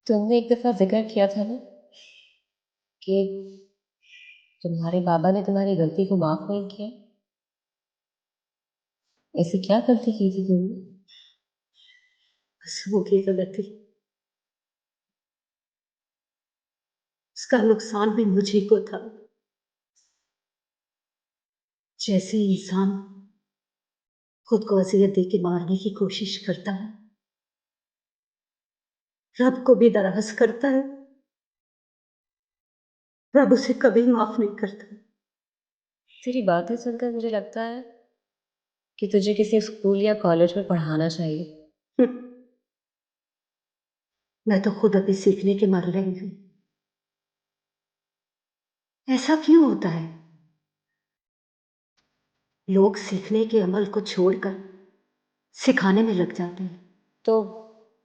तुमने एक दफा जिक्र किया था ना कि तुम्हारे बाबा ने तुम्हारी गलती को माफ नहीं किया। ऐसी क्या गलती की थी तुमने? बस वो की गलती, उसका नुकसान भी मुझे को था। जैसे इंसान खुद को अजियत दे के मारने की कोशिश करता है, रब को भी नाराज करता है, रब उसे कभी माफ नहीं करता। तेरी बातें सुनकर मुझे लगता है कि तुझे किसी स्कूल या कॉलेज में पढ़ाना चाहिए। मैं तो खुद अभी सीखने के मर रही हूँ। ऐसा क्यों होता है? लोग सीखने के अमल को छोड़कर सिखाने में लग जाते हैं। तो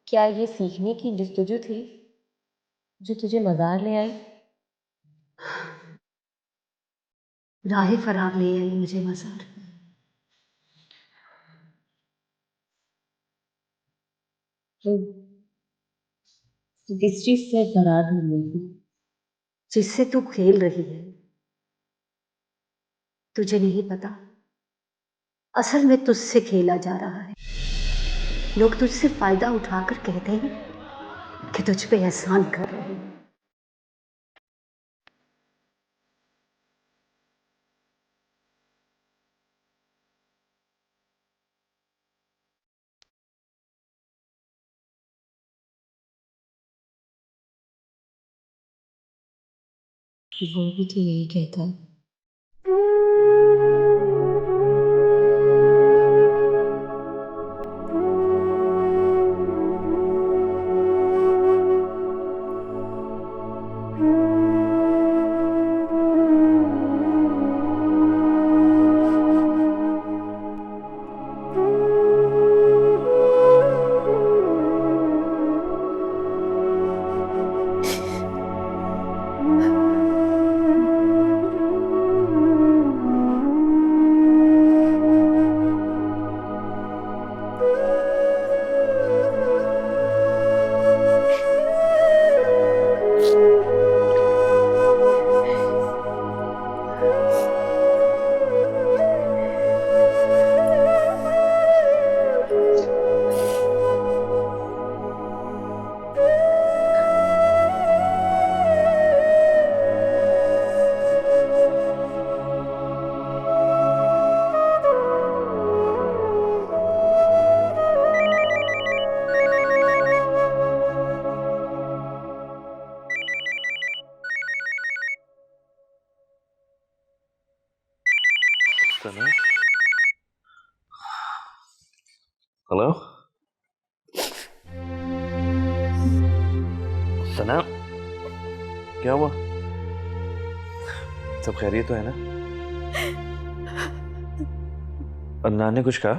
क्या ये सीखने की जस्तजू थी जो तुझे मज़ार ले आई? राह फरार ले आई मुझे मज़ार। तो किस चीज से फरार हो गई? जिससे तू खेल रही है, तुझे नहीं पता, असल में तुझसे खेला जा रहा है। लोग तुझसे फायदा उठाकर कहते हैं कि तुझ पे एहसान कर रहे हैं। वो भी तो यही कहता है। हेलो सना, क्या हुआ? सब खैरियत तो है ना? अदनान ने कुछ कहा?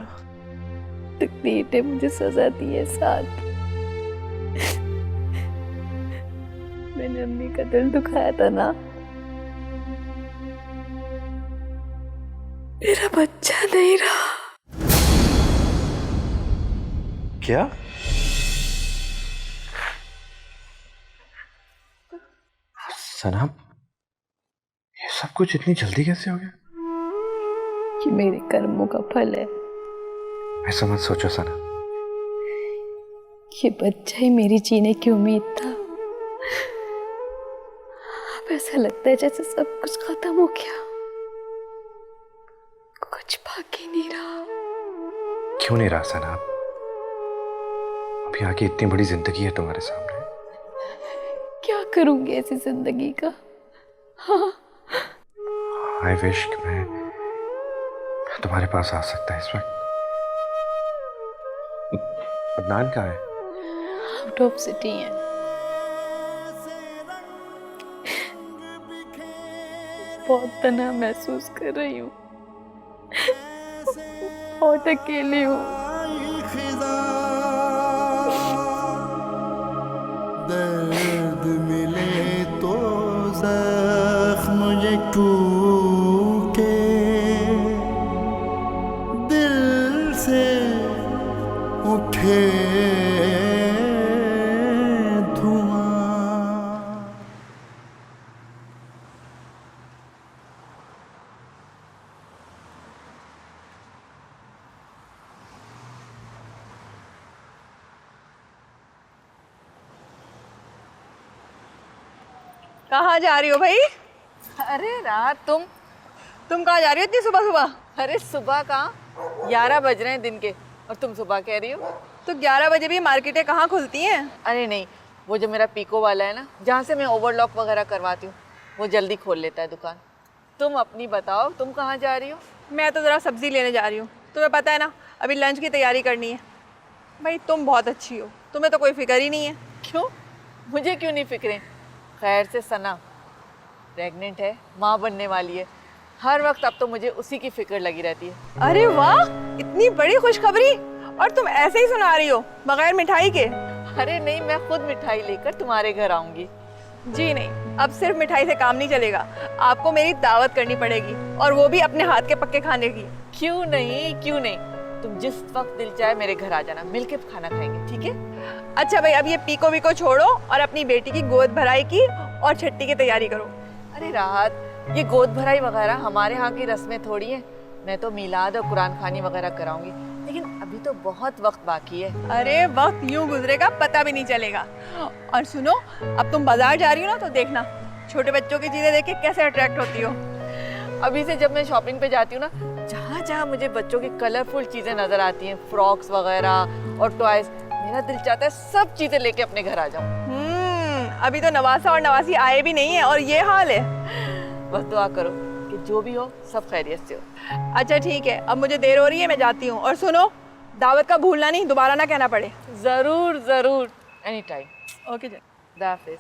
तकदीर ने मुझे सजा दी है साथ। मैंने अम्मी का दिल दुखाया था ना। मेरा बच्चा नहीं रहा। क्या? सना, ये सब कुछ इतनी जल्दी कैसे हो गया? ये मेरे कर्मों का फल है। ऐसा मत सोचो सना। ये बच्चा ही मेरी जीने की उम्मीद था। अब ऐसा लगता है जैसे सब कुछ खत्म हो गया, कुछ बाकी नहीं रहा। क्यों नहीं रहा सना? अभी आगे इतनी बड़ी जिंदगी है तुम्हारे सामने। क्या करूंगी ऐसी जिंदगी का? हाँ, आई विश कि मैं तुम्हारे पास आ सकता इस वक्त। अदनान कहाँ है? आउट ऑफ सिटी है। बहुत तन्हा महसूस कर रही हूँ, बहुत अकेली हूँ। दर्द मिले तो जख्म ये टूटे, दिल से उठे धुआं। कहाँ जा रही हो भाई? अरे रात तुम कहाँ जा रही हो इतनी सुबह सुबह? अरे सुबह कहाँ, 11 बज रहे हैं दिन के और तुम सुबह कह रही हो? तो 11 बजे भी मार्केटें कहाँ खुलती हैं? अरे नहीं, वो जो मेरा पीको वाला है ना, जहाँ से मैं ओवरलॉक वगैरह करवाती हूँ, वो जल्दी खोल लेता है दुकान। तुम अपनी बताओ, तुम कहाँ जा रही हो? मैं तो ज़रा सब्ज़ी लेने जा रही हूँ। तुम्हें पता है ना, अभी लंच की तैयारी करनी है। भाई तुम बहुत अच्छी हो, तुम्हें तो कोई फिक्र ही नहीं है। क्यों, मुझे क्यों नहीं फिक्रें? खैर से सना प्रेग्नेंट है, माँ बनने वाली है। हर वक्त अब तो मुझे उसी की फिक्र लगी रहती है। अरे वाह, इतनी बड़ी खुशखबरी, और तुम ऐसे ही सुना रही हो बगैर मिठाई के? अरे नहीं, मैं खुद मिठाई लेकर तुम्हारे घर आऊंगी। जी नहीं, अब सिर्फ मिठाई से काम नहीं चलेगा, आपको मेरी दावत करनी पड़ेगी, और वो भी अपने हाथ के पक्के खाने की। क्यों नहीं, क्यों नहीं, तुम जिस वक्त दिल चाहे मेरे घर आ जाना, मिलके खाना खाएंगे, ठीक है? अच्छा भाई, अब ये पीको वीको छोड़ो और अपनी बेटी की गोद भराई की और छट्टी की तैयारी करो। अरे राहत, ये गोद भराई वगैरह हमारे यहाँ की रस्में थोड़ी है। मैं तो मिलाद और कुरान खानी वगैरह कराऊंगी, लेकिन अभी तो बहुत वक्त बाकी है। अरे वक्त यूं गुजरेगा पता भी नहीं चलेगा। और सुनो, अब तुम बाजार जा रही हो ना, तो देखना छोटे बच्चों की चीजें देख के कैसे अट्रैक्ट होती हो। अभी से जब मैं शॉपिंग पे जाती हूँ ना, जहाँ जहाँ मुझे बच्चों की कलरफुल चीजें नजर आती हैं, फ्रॉक्स वगैरह और टॉयज, मेरा दिल चाहता है सब चीजें लेके अपने घर आ जाऊँ। अभी तो नवासा और नवासी आए भी नहीं है और ये हाल है। बस दुआ करो कि जो भी हो सब खैरियत से हो। अच्छा ठीक है, अब मुझे देर हो रही है, मैं जाती हूँ। और सुनो, दावत का भूलना नहीं, दोबारा ना कहना पड़े। जरूर जरूर, एनी टाइम। ओके जी, खुदा हाफिज।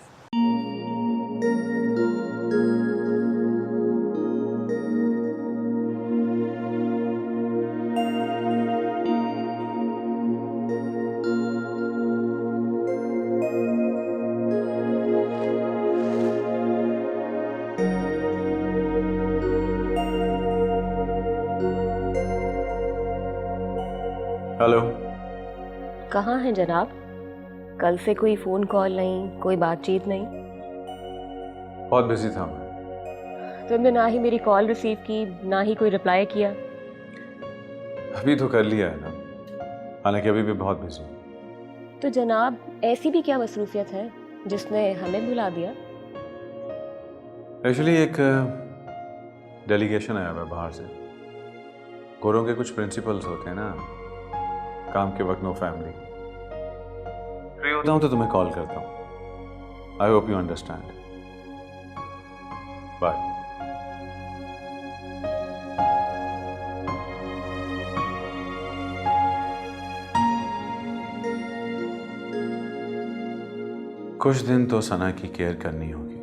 हेलो। कहाँ हैं जनाब? कल से कोई फ़ोन कॉल नहीं, कोई बातचीत नहीं। बहुत बिजी था मैं। तुमने ना ही मेरी कॉल रिसीव की, ना ही कोई रिप्लाई किया। अभी तो कर लिया है ना, हालांकि अभी भी बहुत बिजी हूँ। तो जनाब, ऐसी भी क्या मसरूफियत है जिसने हमें बुला दिया? एक्चुअली एक डेलीगेशन आया हुआ है बाहर से। गोरों के कुछ प्रिंसिपल्स होते हैं ना, काम के वक्त नो फैमिली। फ्री होता हूँ तो तुम्हें कॉल करता हूँ। I hope you understand. Bye. कुछ दिन तो सना की केयर करनी होगी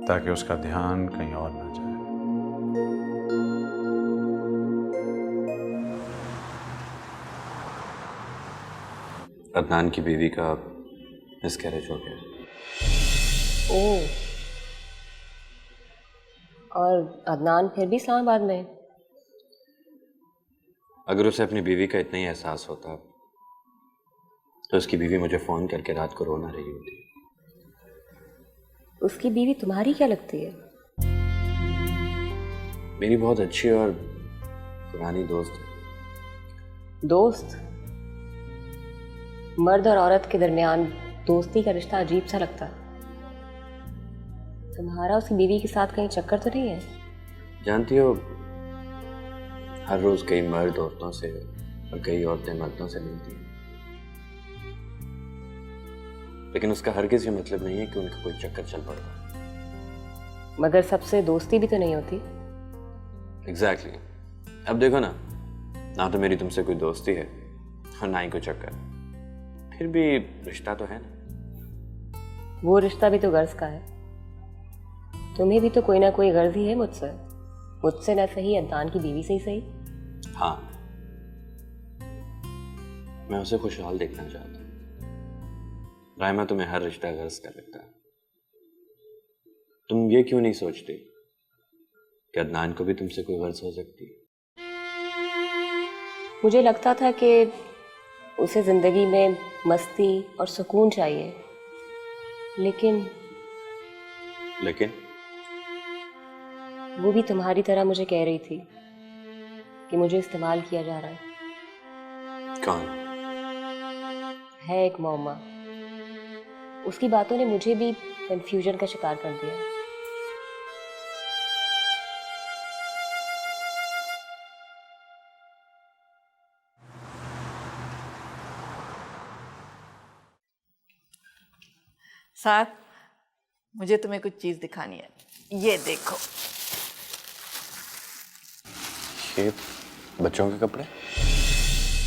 ताकि उसका ध्यान कहीं और ना जाए। अदनान की बीवी का मिसकैरेज हो गया। ओह, और अदनान फिर भी इस्लामाबाद में? अगर उसे अपनी बीवी का इतना ही एहसास होता तो उसकी बीवी मुझे फ़ोन करके रात को रोना रही होती। उसकी बीवी तुम्हारी क्या लगती है? मेरी बहुत अच्छी और पुरानी दोस्त है। दोस्त? मर्द और औरत के दरमियान दोस्ती का रिश्ता अजीब सा लगता है। तुम्हारा उसकी बीवी के साथ कहीं चक्कर तो नहीं है? जानती हो, हर रोज कई मर्द औरतों से और कई औरतें मर्दों से मिलती हैं, लेकिन उसका हरगिज़ ये मतलब नहीं है कि उनका कोई चक्कर चल पड़ता। मगर सबसे दोस्ती भी तो नहीं होती। एग्जैक्टली। अब देखो ना तो मेरी तुमसे कोई दोस्ती है और ना ही कोई चक्कर, फिर भी रिश्ता तो है ना। वो रिश्ता भी तो गर्ज का है। तुम्हें भी तो कोई ना कोई गर्ज ही है मुझसे ना सही, अदनान की बीवी से ही सही। हाँ, मैं उसे खुशहाल देखना चाहता हूँ। रायमा, तुम्हें हर रिश्ता गर्ज का लगता है। तुम ये क्यों नहीं सोचते कि अदनान को भी तुमसे कोई गर्ज हो सकती है? मुझे लगता था कि उसे ज़िंदगी में मस्ती और सुकून चाहिए, लेकिन वो भी तुम्हारी तरह मुझे कह रही थी कि मुझे इस्तेमाल किया जा रहा है। कौन? है एक मौमा, उसकी बातों ने मुझे भी कंफ्यूजन का शिकार कर दिया। साथ मुझे तुम्हें कुछ चीज़ दिखानी है, ये देखो। ये बच्चों के कपड़े?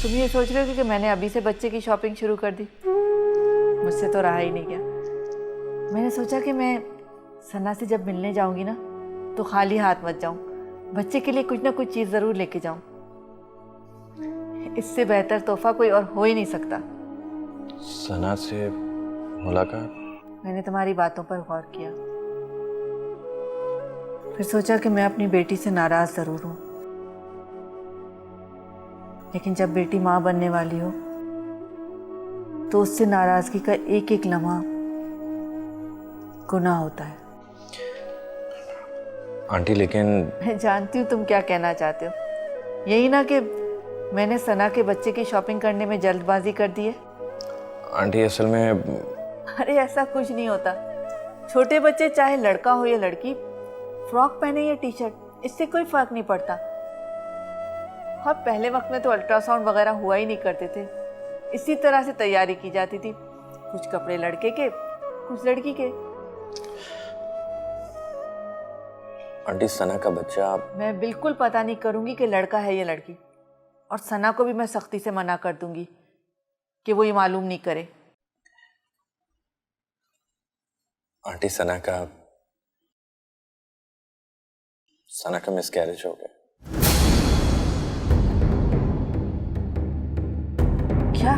तुम ये सोच रहे हो कि मैंने अभी से बच्चे की शॉपिंग शुरू कर दी? मुझसे तो रहा ही नहीं गया। मैंने सोचा कि मैं सना से जब मिलने जाऊंगी ना तो खाली हाथ मत जाऊं, बच्चे के लिए कुछ ना कुछ चीज़ ज़रूर लेके जाऊं। इससे बेहतर तोहफा कोई और हो ही नहीं सकता। सना से मुलाकात? मैंने तुम्हारी बातों पर गौर किया, फिर सोचा कि मैं अपनी बेटी से नाराज़ ज़रूर हूँ, लेकिन जब बेटी माँ बनने वाली हो तो उससे नाराज़गी का एक एक लम्हा गुनाह होता है। आंटी लेकिन मैं जानती हूँ तुम क्या कहना चाहते हो, यही ना कि मैंने सना के बच्चे की शॉपिंग करने में जल्दबाजी कर दी है। आंटी असल में अरे ऐसा कुछ नहीं होता। छोटे बच्चे चाहे लड़का हो या लड़की, फ्रॉक पहने या टी शर्ट, इससे कोई फर्क नहीं पड़ता। और पहले वक्त में तो अल्ट्रासाउंड वगैरह हुआ ही नहीं करते थे, इसी तरह से तैयारी की जाती थी। कुछ कपड़े लड़के के, कुछ लड़की के। आंटी सना का बच्चा? मैं बिल्कुल पता नहीं करूंगी कि लड़का है या लड़की, और सना को भी मैं सख्ती से मना कर दूंगी कि वो ये मालूम नहीं करे। आंटी सना का मिसकैरेज हो गया। क्या?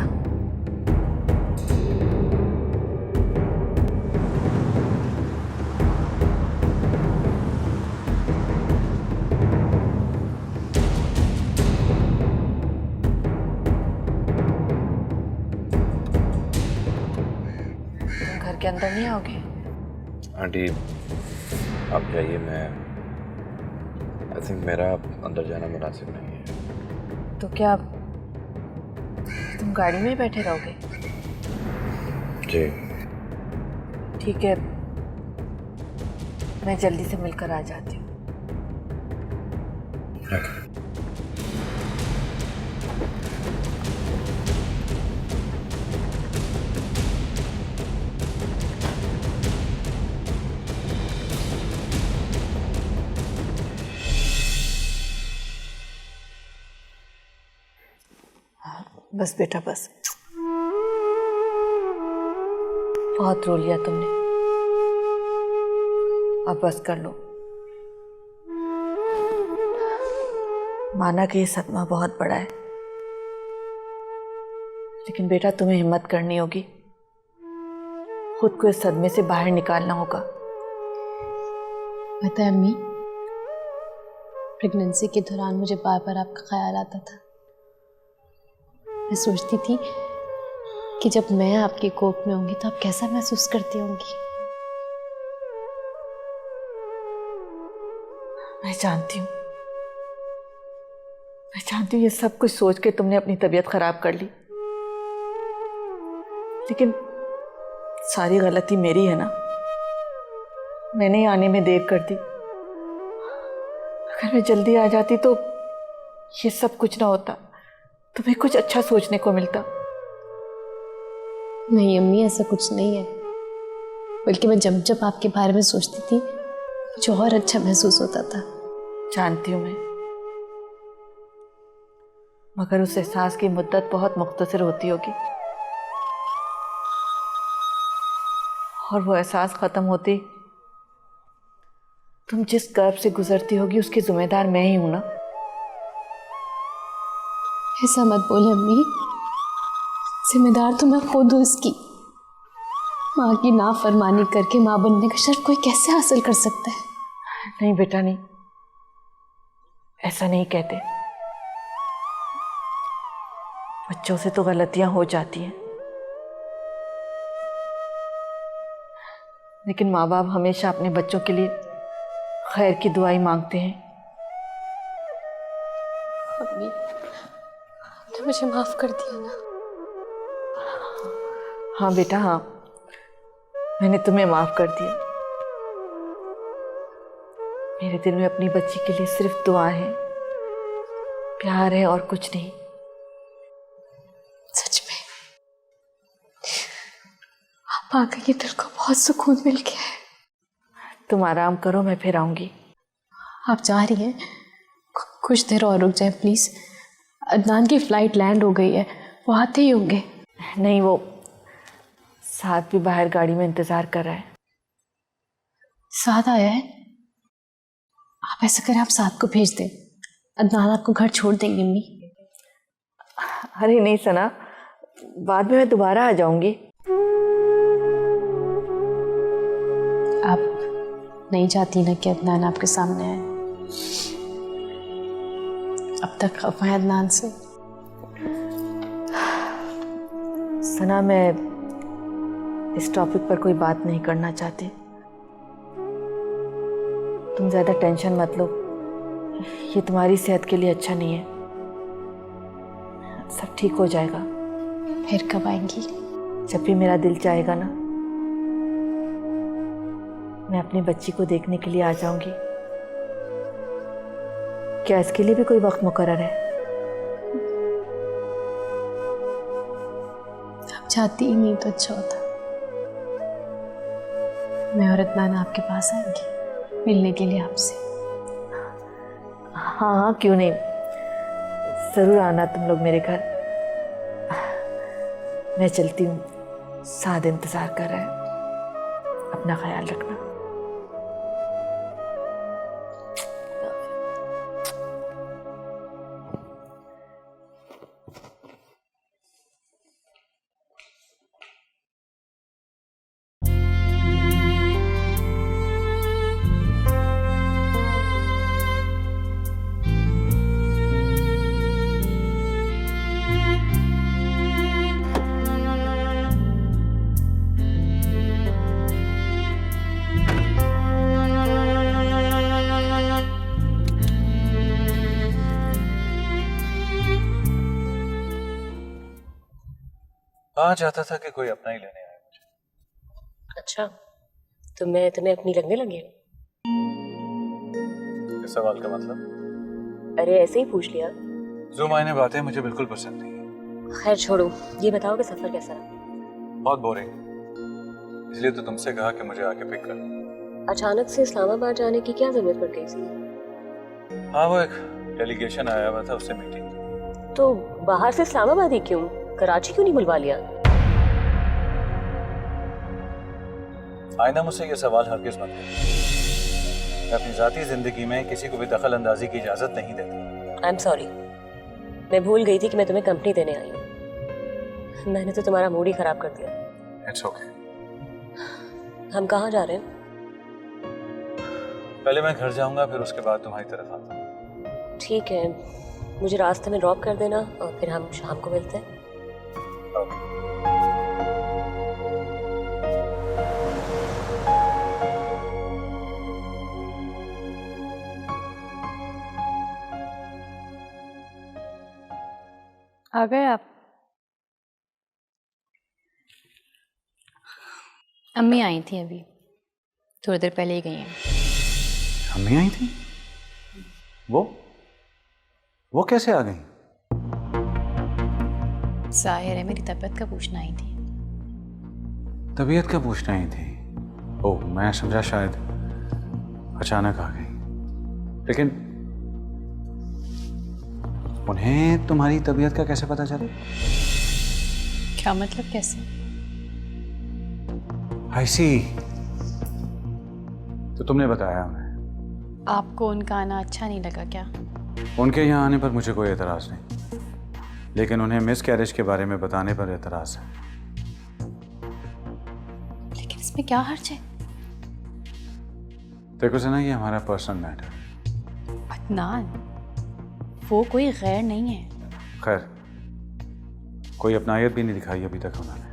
तुम घर के अंदर नहीं आओगे? आंटी आप जाइए, मैं आई थिंक मेरा अंदर जाना मुनासिब नहीं है। तो क्या तुम गाड़ी में ही बैठे रहोगे? जी ठीक है, मैं जल्दी से मिलकर आ जाती हूँ। बस बेटा बस, बहुत रो लिया तुमने, अब बस कर लो। माना कि ये सदमा बहुत बड़ा है, लेकिन बेटा तुम्हें हिम्मत करनी होगी, खुद को इस सदमे से बाहर निकालना होगा। पता है अम्मी, प्रेगनेंसी के दौरान मुझे बार बार आपका ख्याल आता था। मैं सोचती थी कि जब मैं आपकी कोख में होंगी तो आप कैसा महसूस करती होंगी। मैं जानती हूँ ये सब कुछ सोच के तुमने अपनी तबीयत खराब कर ली, लेकिन सारी गलती मेरी है ना। मैंने ही आने में देर कर दी। अगर मैं जल्दी आ जाती तो ये सब कुछ ना होता, तुम्हें कुछ अच्छा सोचने को मिलता। नहीं अम्मी, ऐसा कुछ नहीं है, बल्कि मैं जब जब आपके बारे में सोचती थी मुझे और अच्छा महसूस होता था। जानती हूँ मैं, मगर उस एहसास की मुद्दत बहुत मुख्तसर होती होगी, और वो एहसास खत्म होती तुम जिस कर्ब से गुजरती होगी उसकी जिम्मेदार मैं ही हूं ना। ऐसा मत बोले अम्मी, जिम्मेदार तो मैं खुद हूँ इसकी। माँ की नाफरमानी करके माँ बनने का शर्फ कोई कैसे हासिल कर सकता है? नहीं बेटा नहीं, ऐसा नहीं कहते। बच्चों से तो गलतियां हो जाती हैं, लेकिन माँ बाप हमेशा अपने बच्चों के लिए खैर की दुआई मांगते हैं। अम्मी, तो मुझे माफ कर दिया ना। हाँ बेटा, हाँ, मैंने तुम्हें माफ कर दिया। मेरे दिल में अपनी बच्ची के लिए सिर्फ दुआ है, प्यार है और कुछ नहीं। सच में आप आ गई, दिल को बहुत सुकून मिल गया है। तुम आराम करो, मैं फिर आऊंगी। आप जा रही हैं? कुछ देर और रुक जाए प्लीज। अदनान की फ्लाइट लैंड हो गई है, वो आते ही होंगे। नहीं, वो साथ भी बाहर गाड़ी में इंतजार कर रहा है। साथ आया है? आप ऐसा करें, आप साथ को भेज दें, अदनान आपको घर छोड़ देंगे। अम्मी अरे नहीं सना, बाद में मैं दोबारा आ जाऊंगी। आप नहीं चाहती ना कि अदनान आपके सामने आए? अब तक खौफ है अदनान से। सना, मैं इस टॉपिक पर कोई बात नहीं करना चाहती। तुम ज़्यादा टेंशन मत लो, ये तुम्हारी सेहत के लिए अच्छा नहीं है। सब ठीक हो जाएगा। फिर कब आएंगी? जब भी मेरा दिल चाहेगा ना, मैं अपनी बच्ची को देखने के लिए आ जाऊंगी। क्या इसके लिए भी कोई वक्त मुकर्रर है? आप चाहती ही नहीं तो अच्छा होता। मैं और अदनान आपके पास आएंगे मिलने के लिए आपसे। हाँ हाँ, क्यों नहीं, ज़रूर आना तुम लोग मेरे घर। मैं चलती हूँ, साद इंतज़ार कर रहा है। अपना ख्याल रखना। कहाँ चाहता था कि कोई अपना ही लेने आए मुझे। अच्छा, तो मैं तुम्हें अपनी लगने लगी हूँ? इस सवाल का मतलब? अरे ऐसे ही पूछ लिया। जो मायने बातें मुझे बिल्कुल पसंद नहीं। खैर छोड़ो, ये बताओ कि सफर कैसा रहा? बहुत बोरिंग, इसलिए तो तुमसे कहा कि मुझे आके पिक कर। अचानक से इस्लामाबाद जाने की क्या जरूरत पड़ गई थी? हाँ, वो एक डेलीगेशन आया हुआ था, उससे मीटिंग। तो बाहर से इस्लामाबाद ही क्यों? कराची क्यों नहीं बुलवा लिया? आइंदा मुझसे ये सवाल हरगिज़ मत करो। मैं अपनी ज़ाती ज़िंदगी में किसी को भी दखल अंदाजी की इजाज़त नहीं देता। आई एम सॉरी, मैं भूल गई थी कि मैं तुम्हें कंपनी देने आई हूँ। मैंने तो तुम्हारा मूड ही खराब कर दिया। It's okay. हम कहाँ जा रहे हैं? पहले मैं घर जाऊंगा, फिर उसके बाद तुम्हारी तरफ आता हूँ। ठीक है, मुझे रास्ते में ड्रॉप कर देना और फिर हम शाम को मिलते हैं। आ गए आप? अम्मी आई थी अभी, थोड़ी देर पहले ही गई हैं। अम्मी आई थी? वो कैसे आ गई? जाहिर है मेरी तबीयत का पूछना आई थी। तबीयत का पूछना ही थी? ओह, मैं समझा शायद अचानक आ गई। लेकिन उन्हें तुम्हारी तबीयत का कैसे पता चला? क्या मतलब, कैसे? आई सी। तो तुमने बताया उन्हें? आपको उनका आना अच्छा नहीं लगा क्या? उनके यहाँ आने पर मुझे कोई एतराज़ नहीं, लेकिन उन्हें मिस कैरेज के बारे में बताने पर एतराज़ है। लेकिन इसमें क्या हर्ज है? देखो सना, ये हमारा पर्सनल मैटर है। अदनान, वो कोई गैर नहीं है। खैर, कोई अपनायत भी नहीं दिखाई अभी तक उन्होंने।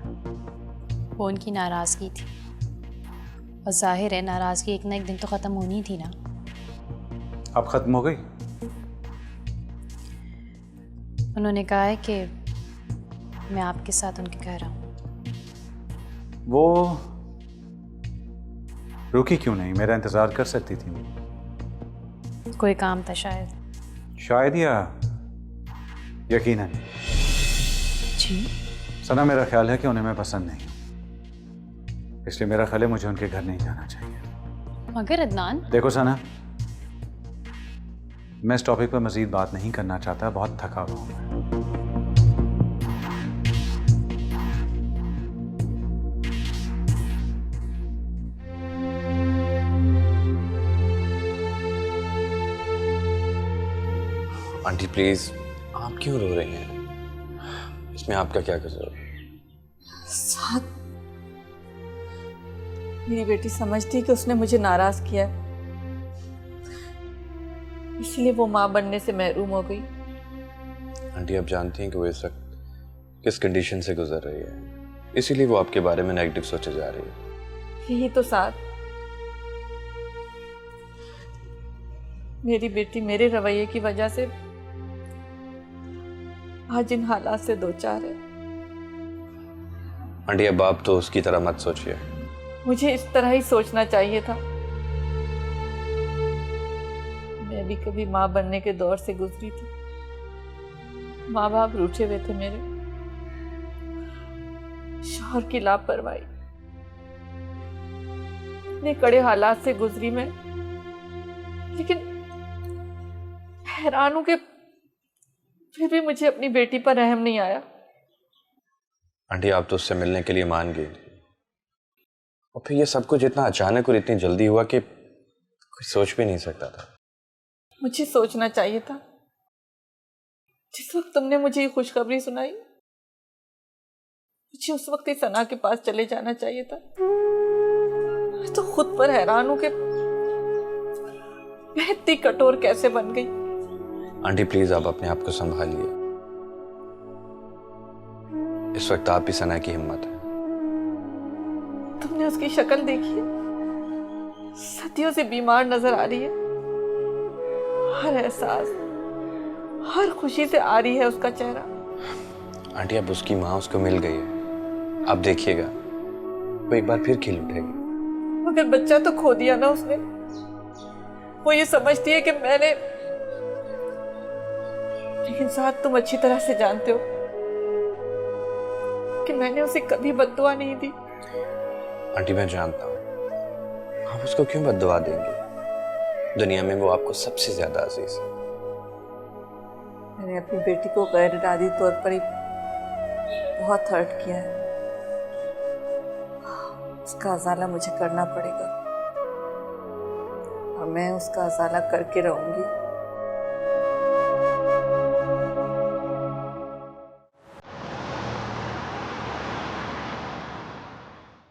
वो उनकी नाराज़गी थी, और जाहिर है नाराज़गी एक ना एक दिन तो ख़त्म होनी थी ना। अब ख़त्म हो गई? उन्होंने कहा है कि मैं आपके साथ उनके घर आऊँ। वो रुकी क्यों नहीं? मेरा इंतज़ार कर सकती थी। कोई काम था शायद। शायद या यकीनन। जी? सना, मेरा ख्याल है कि उन्हें मैं पसंद नहीं हूं, इसलिए मेरा ख्याल है मुझे उनके घर नहीं जाना चाहिए। मगर अदनान। देखो सना, मैं इस टॉपिक पर मजीद बात नहीं करना चाहता, बहुत थका हुआ हूं मैं। आंटी प्लीज, आप क्यों रो रही हैं? इसमें आपका क्या कसूर? साथ मेरी बेटी समझती है कि उसने मुझे नाराज किया है, इसलिए वो माँ बनने से महरूम हो गई। आंटी आप जानती हैं कि वो इस वक्त किस कंडीशन से गुजर रही है, इसीलिए वो आपके बारे में नेगेटिव सोचे जा रही है। यही तो साथ, मेरी बेटी मेरे रवैये की वजह से आज इन हालात से दो चार है। आंटी अब आप तो उसकी तरह मत सोचिए। मुझे इस तरह ही सोचना चाहिए था। मैं भी कभी माँ बनने के दौर से गुजरी थी। माँ बाप रूठे हुए थे मेरे, शौहर की लापरवाही, इतने कड़े हालात से गुजरी मैं, लेकिन हैरान हूं कि फिर भी मुझे अपनी बेटी पर रहम नहीं आया। आंटी आप तो उससे मिलने के लिए मान गई, और फिर ये सब कुछ इतना अचानक और इतनी जल्दी हुआ कि कोई सोच भी नहीं सकता था। मुझे सोचना चाहिए था। जिस वक्त तुमने मुझे ये खुशखबरी सुनाई, मुझे उस वक्त ही सना के पास चले जाना चाहिए था। मैं तो खुद पर हैरान हूं कि मैं इतनी कठोर कैसे बन गई। आंटी प्लीज आप अपने आप को संभालिए। इस वक्त आप ही सना की हिम्मत है। तुमने उसकी शक्ल देखी है? सदियों से बीमार नजर आ रही है। हर एहसास, हर खुशी से आ रही है उसका चेहरा। आंटी अब उसकी माँ उसको मिल गई है, आप देखिएगा वो एक बार फिर खिल उठेगी। मगर बच्चा तो खो दिया ना उसने। वो ये समझती है कि मैंने, लेकिन साथ तुम अच्छी तरह से जानते हो कि मैंने उसे कभी बद्दुआ नहीं दी। आंटी मैं जानता हूँ, आप उसको क्यों बद्दुआ देंगे? दुनिया में वो आपको सबसे ज्यादा अजीज है। मैंने अपनी बेटी को गैर इरादी तौर पर ही बहुत हर्ट किया है। उसका अजाला मुझे करना पड़ेगा, और मैं उसका अजाला करके रहूंगी।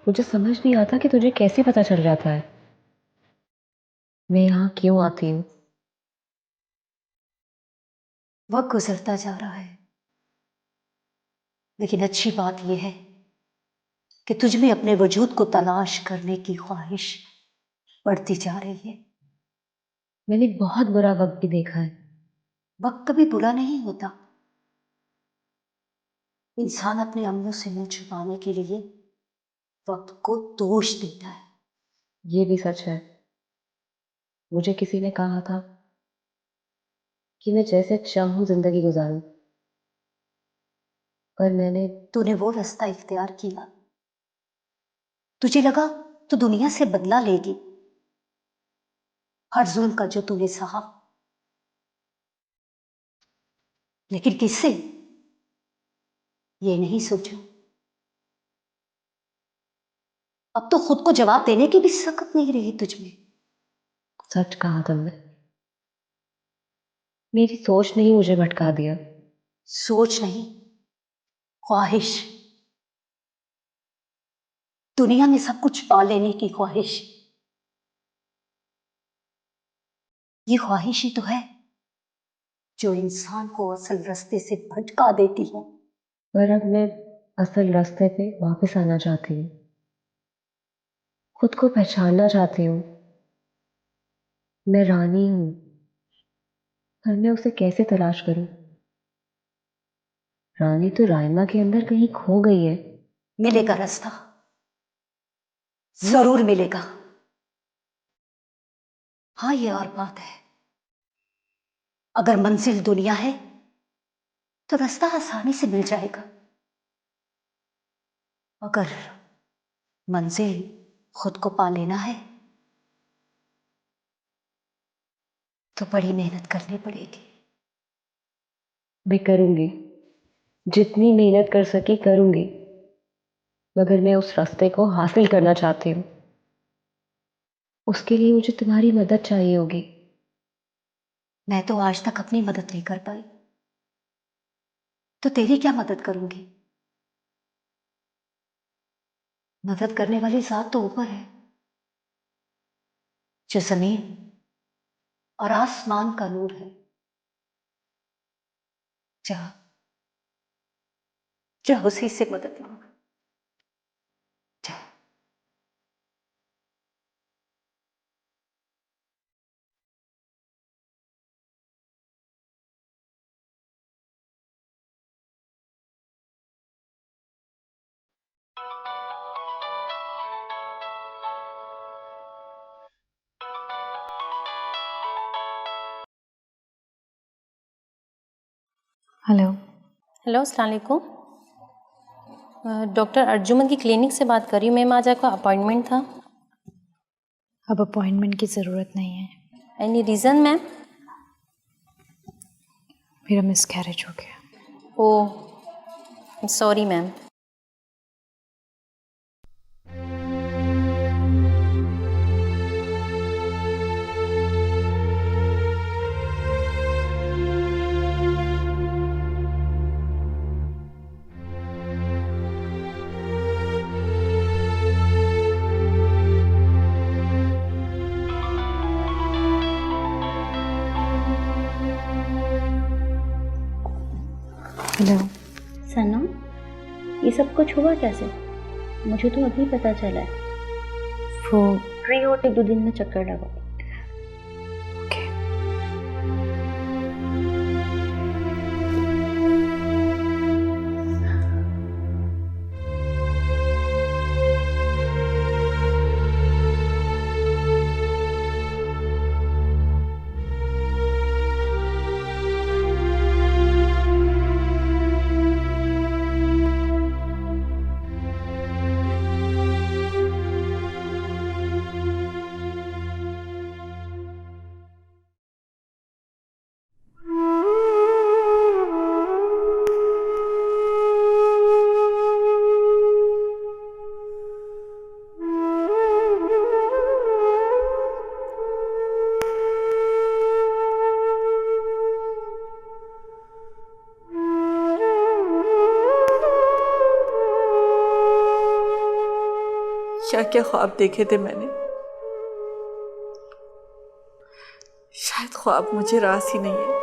मुझे समझ नहीं आता कि तुझे कैसे पता चल जाता है मैं यहाँ क्यों आती हूँ। वक्त गुजरता जा रहा है, लेकिन अच्छी बात यह है कि तुझ में अपने वजूद को तलाश करने की ख्वाहिश बढ़ती जा रही है। मैंने बहुत बुरा वक्त भी देखा है। वक्त कभी बुरा नहीं होता। इंसान अपने अमलों से मुंह छुपाने के लिए वक्त को दोष देता है। ये भी सच है। मुझे किसी ने कहा था कि मैं जैसे चाहूं जिंदगी गुजारूं, पर मैंने तूने वो रास्ता इख्तियार किया। तुझे लगा तो दुनिया से बदला लेगी हर जुल्म का जो तूने सहा, लेकिन किससे ये नहीं सोचा। अब तो खुद को जवाब देने की भी सकत नहीं रही तुझ में। सच कहा तुमने। मेरी सोच ने ही मुझे भटका दिया। सोच नहीं, ख्वाहिश। दुनिया में सब कुछ पा लेने की ख्वाहिश। ये ख्वाहिश ही तो है जो इंसान को असल रास्ते से भटका देती है। पर अब मैं असल रास्ते पे वापस आना चाहती हूँ, खुद को पहचानना चाहती हूँ। मैं रानी हूँ, पर मैं उसे कैसे तलाश करूं? रानी तो रायमा के अंदर कहीं खो गई है। मिलेगा रास्ता, जरूर मिलेगा। हाँ, ये और बात है, अगर मंजिल दुनिया है तो रास्ता आसानी से मिल जाएगा। अगर मंजिल खुद को पा लेना है तो बड़ी मेहनत करनी पड़ेगी। मैं करूंगी, जितनी मेहनत कर सकी करूंगी, मगर मैं उस रास्ते को हासिल करना चाहती हूँ। उसके लिए मुझे तुम्हारी मदद चाहिए होगी। मैं तो आज तक अपनी मदद नहीं कर पाई, तो तेरी क्या मदद करूंगी? मदद करने वाली जात तो ऊपर है, जो जमीन और आसमान का नूर है। जा जा उसी से मदद मांग। जा। हेलो। हेलो, अस्सलाम वालेकुम। डॉक्टर अर्जुमन की क्लिनिक से बात कर रही हूँ मैम। आज आपका अपॉइंटमेंट था। अब अपॉइंटमेंट की ज़रूरत नहीं है। Any reason ma'am? मेरा मिसकैरेज हो गया। ओह, सॉरी मैम। हेलो। सनम, ये सब कुछ हुआ कैसे? मुझे तो अभी पता चला है। वो फ्री हो तो 2 दिन में चक्कर लगा। ओके। क्या क्या ख्वाब देखे थे मैंने। शायद ख्वाब मुझे रास ही नहीं है।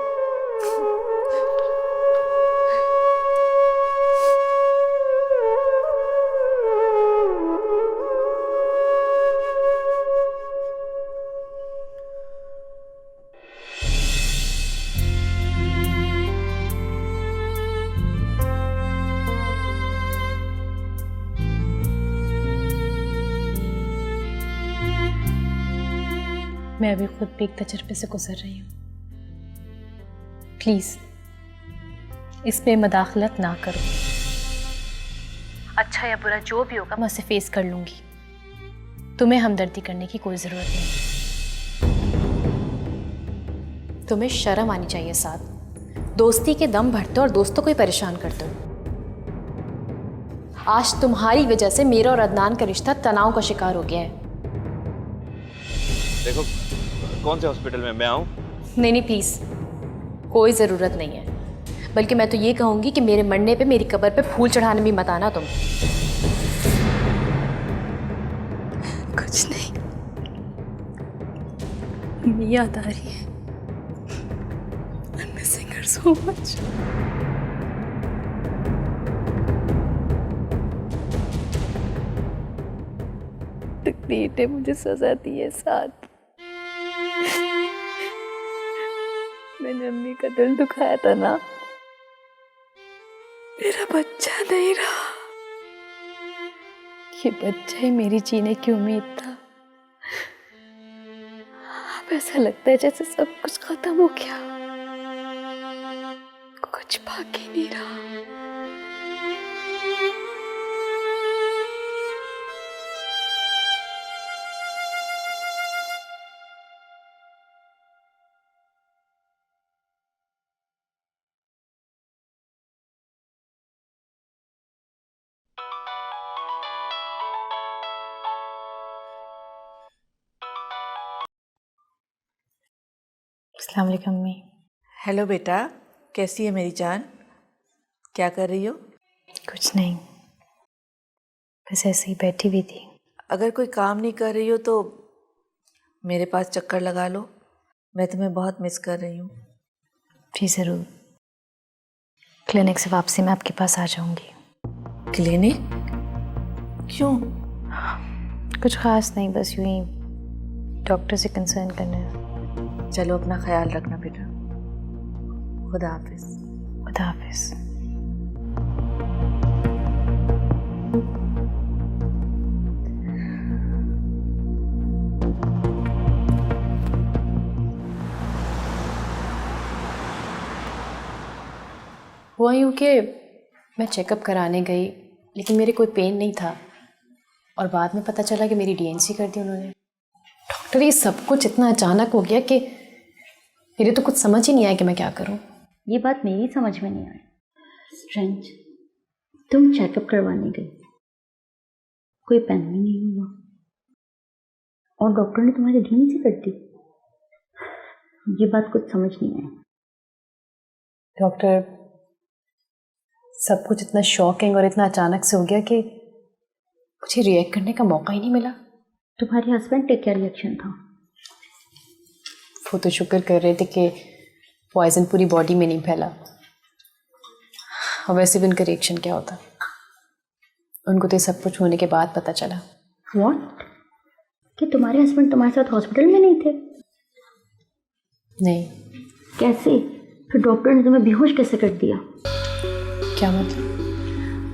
मैं अभी खुद भी एक तजर्बे से गुजर रही हूँ। प्लीज़ इसमें मदाखलत ना करो। अच्छा या बुरा जो भी होगा मैं उसे फेस कर लूँगी। तुम्हें हमदर्दी करने की कोई ज़रूरत नहीं। तुम्हें शर्म आनी चाहिए साथ। दोस्ती के दम भरते और दोस्तों को ही परेशान करते हो। आज तुम्हारी वजह से मेरा और अदनान का रिश्ता तनाव का शिकार हो गया है। देखो, कौन से हॉस्पिटल में मैं आऊँ? नहीं प्लीज़, कोई ज़रूरत नहीं है। बल्कि मैं तो ये कहूँगी कि मेरे मरने पे मेरी कब्र पे फूल चढ़ाने भी मत आना तुम। कुछ नहीं, याद आ रही है। I'm missing her so much. तकदीर ने मुझे सजा दी है साथ। मैंने अम्मी का दिल दुखाया था ना, मेरा बच्चा नहीं रहा, ये बच्चा ही मेरी जीने की उम्मीद था। अब ऐसा लगता है जैसे सब कुछ खत्म हो गया, कुछ बाकी नहीं रहा। अस्सलाम वालेकुम अम्मी। हेलो बेटा, कैसी है मेरी जान? क्या कर रही हो? कुछ नहीं, बस ऐसे ही बैठी हुई थी। अगर कोई काम नहीं कर रही हो तो मेरे पास चक्कर लगा लो, मैं तुम्हें बहुत मिस कर रही हूँ। जी ज़रूर, क्लिनिक से वापसी मैं आपके पास आ जाऊंगी। क्लिनिक? क्यों? कुछ खास नहीं, बस यूं ही डॉक्टर से कंसर्न करना है। चलो अपना ख्याल रखना बेटा। खुदा हाफिज। खुदा हाफिज। हुआ यूँ कि मैं चेकअप कराने गई, लेकिन मेरे कोई पेन नहीं था और बाद में पता चला कि मेरी डीएनसी कर दी उन्होंने। डॉक्टर, ये सब कुछ इतना अचानक हो गया कि मेरे तो कुछ समझ ही नहीं आया कि मैं क्या करूं। ये बात मेरी समझ में नहीं आई। स्ट्रेंज, तुम चेकअप करवाने गई, कोई पेन भी नहीं हुआ और डॉक्टर ने तुम्हारी डीएनसी कर दी। ये बात कुछ समझ नहीं आई। डॉक्टर, सब कुछ इतना शॉकिंग और इतना अचानक से हो गया कि मुझे रिएक्ट करने का मौका ही नहीं मिला। तुम्हारे हस्बैंड का क्या रिएक्शन था? वो तो शुक्र कर रहे थे कि पॉइजन पूरी बॉडी में नहीं फैला, और वैसे भी उनका रिएक्शन क्या होता, उनको तो सब कुछ होने के बाद पता चला। व्हाट? कि तुम्हारे हस्बैंड तुम्हारे साथ हॉस्पिटल में नहीं थे? नहीं। कैसे? फिर डॉक्टर ने तुम्हें बेहोश कैसे कर दिया? क्या मतलब?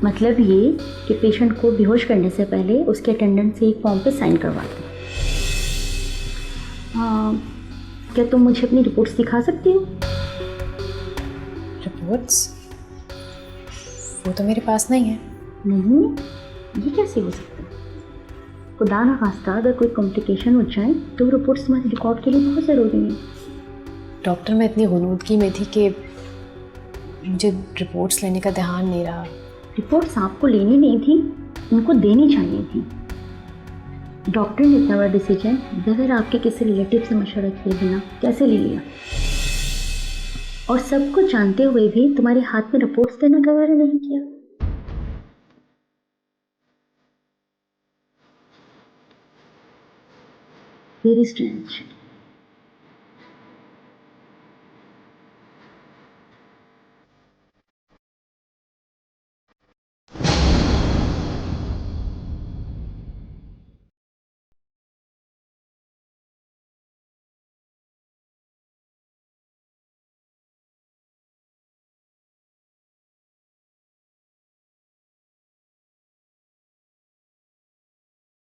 मतलब ये कि पेशेंट को बेहोश करने से पहले उसके अटेंडेंट से एक फॉर्म पे साइन करवाते। क्या तुम मुझे अपनी रिपोर्ट्स दिखा सकती हो? रिपोर्ट्स? वो तो मेरे पास नहीं है। नहीं? ये कैसे हो सकता है? खुदा ना खास्ता अगर कोई कॉम्प्लिकेशन हो जाए तो रिपोर्ट्स तुम्हारे रिकॉर्ड के लिए बहुत ज़रूरी है। डॉक्टर, मैं इतनी गुनूदगी में थी कि मुझे रिपोर्ट्स लेने का ध्यान नहीं रहा। रिपोर्ट्स आपको लेनी नहीं थी, उनको देनी चाहिए थी। डॉक्टर ने इतना बड़ा डिसीजन बगैर आपके किसी रिलेटिव से मशवरा किए बिना कैसे ले लिया? और सब कुछ जानते हुए भी तुम्हारे हाथ में रिपोर्ट्स देना गवारा नहीं किया। Very strange.